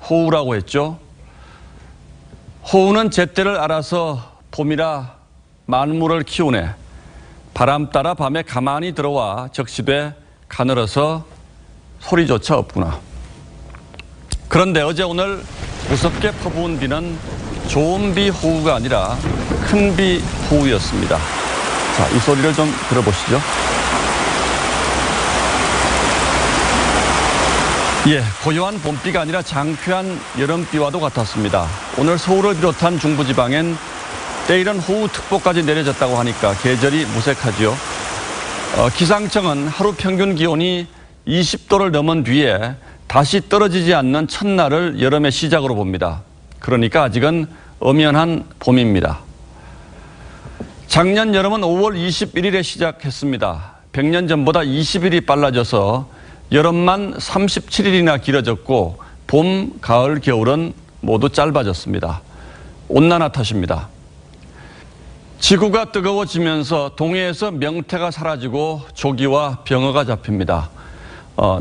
호우라고 했죠. 호우는 제때를 알아서 봄이라 만물을 키우네. 바람 따라 밤에 가만히 들어와 적시돼 가늘어서 소리조차 없구나. 그런데 어제 오늘 무섭게 퍼부은 비는 좋은 비 호우가 아니라 큰 비 호우였습니다. 자, 이 소리를 좀 들어보시죠. 예, 고요한 봄비가 아니라 장쾌한 여름비와도 같았습니다. 오늘 서울을 비롯한 중부지방엔 때이른 호우특보까지 내려졌다고 하니까 계절이 무색하지요. 기상청은 하루 평균 기온이 20도를 넘은 뒤에 다시 떨어지지 않는 첫날을 여름의 시작으로 봅니다. 그러니까 아직은 엄연한 봄입니다. 작년 여름은 5월 21일에 시작했습니다. 100년 전보다 20일이 빨라져서 여름만 37일이나 길어졌고 봄, 가을, 겨울은 모두 짧아졌습니다. 온난화 탓입니다. 지구가 뜨거워지면서 동해에서 명태가 사라지고 조기와 병어가 잡힙니다.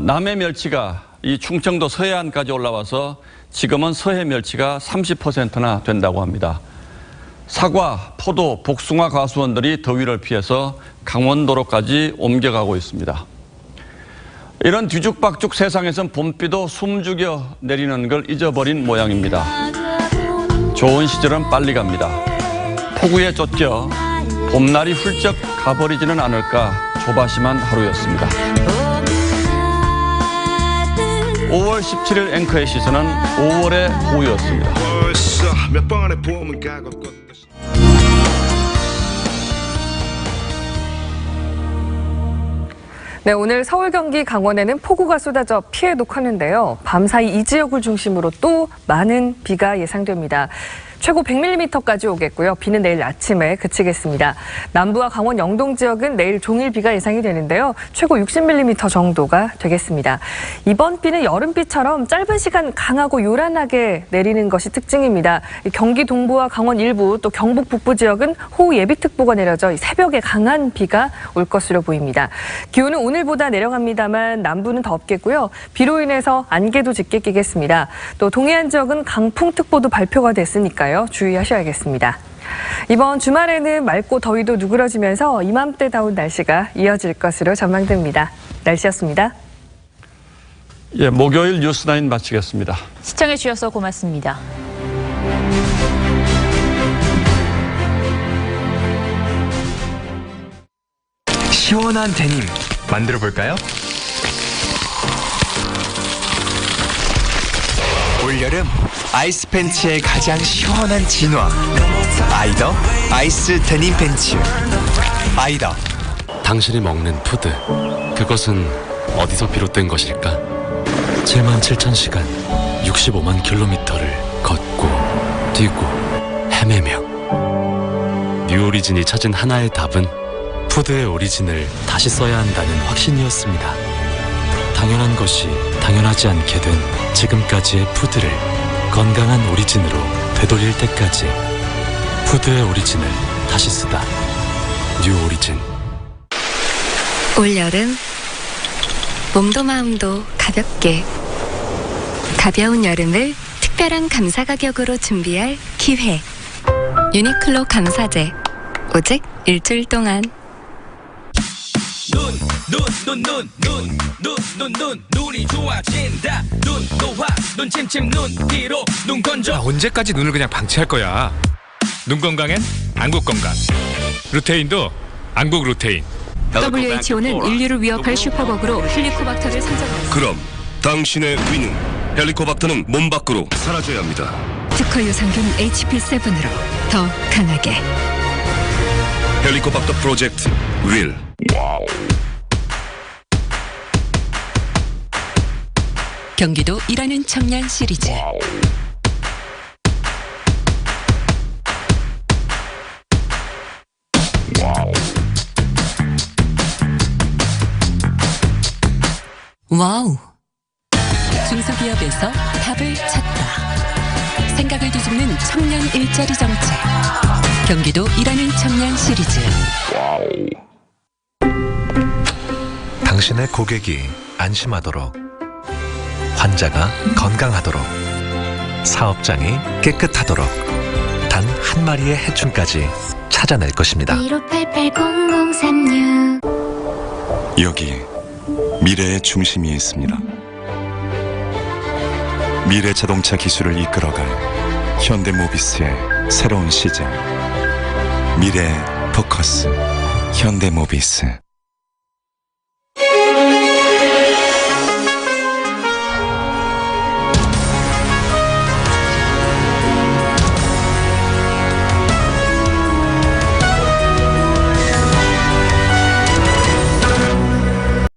남해 멸치가 이 충청도 서해안까지 올라와서 지금은 서해 멸치가 30%나 된다고 합니다. 사과, 포도, 복숭아 과수원들이 더위를 피해서 강원도로까지 옮겨가고 있습니다. 이런 뒤죽박죽 세상에선 봄비도 숨죽여 내리는 걸 잊어버린 모양입니다. 좋은 시절은 빨리 갑니다. 폭우에 쫓겨 봄날이 훌쩍 가버리지는 않을까 조바심한 하루였습니다. 5월 17일 앵커의 시선은 5월의 호우였습니다.
모여있어 몇 번의 봄은 가고
네, 오늘 서울, 경기, 강원에는 폭우가 쏟아져 피해도 컸는데요. 밤사이 이 지역을 중심으로 또 많은 비가 예상됩니다. 최고 100mm까지 오겠고요. 비는 내일 아침에 그치겠습니다. 남부와 강원 영동 지역은 내일 종일 비가 예상이 되는데요. 최고 60mm 정도가 되겠습니다. 이번 비는 여름비처럼 짧은 시간 강하고 요란하게 내리는 것이 특징입니다. 경기 동부와 강원 일부 또 경북 북부 지역은 호우 예비특보가 내려져 새벽에 강한 비가 올 것으로 보입니다. 기온은 오늘보다 내려갑니다만 남부는 덥겠고요. 비로 인해서 안개도 짙게 끼겠습니다. 또 동해안 지역은 강풍특보도 발표가 됐으니까요. 주의하셔야겠습니다. 이번 주말에는 맑고 더위도 누그러지면서 이맘때다운 날씨가 이어질 것으로 전망됩니다. 날씨였습니다.
예, 목요일 뉴스9 마치겠습니다.
시청해 주셔서 고맙습니다.
시원한 데님 만들어 볼까요? 올여름 아이스 팬츠의 가장 시원한 진화 아이더 아이스 데님 팬츠. 아이더.
당신이 먹는 푸드, 그것은 어디서 비롯된 것일까? 77,000시간 65만 킬로미터를 걷고 뛰고 헤매며 뉴오리진이 찾은 하나의 답은 푸드의 오리진을 다시 써야 한다는 확신이었습니다. 당연한 것이 당연하지 않게 된 지금까지의 푸드를 건강한 오리진으로 되돌릴 때까지 푸드의 오리진을 다시 쓰다. 뉴 오리진.
올여름 몸도 마음도 가볍게 가벼운 여름을 특별한 감사 가격으로 준비할 기회. 유니클로 감사제 오직 일주일 동안.
눈이 좋아진다. 눈 노화, 눈 침침, 눈 뒤로, 눈 건조.
언제까지 눈을 그냥 방치할 거야? 눈 건강엔 안국 건강. 루테인도 안국 루테인.
WHO는 인류를 위협할 슈퍼버그로 헬리코박터를 선정했습니다.
그럼 당신의 위는 헬리코박터는 몸 밖으로 사라져야 합니다.
특허 유산균 HP7으로 더 강하게.
헬리코박터 프로젝트 윌.
경기도 일하는 청년 시리즈. 와우. 중소기업에서 답을 찾다. 생각을 뒤집는 청년 일자리 정책. 경기도 일하는 청년 시리즈.
당신의 고객이 안심하도록, 환자가 건강하도록, 사업장이 깨끗하도록 단 한 마리의 해충까지 찾아낼 것입니다.
15880036.
여기 미래의 중심이 있습니다. 미래 자동차 기술을 이끌어갈 현대모비스의 새로운 시작. 미래의 포커스 현대모비스.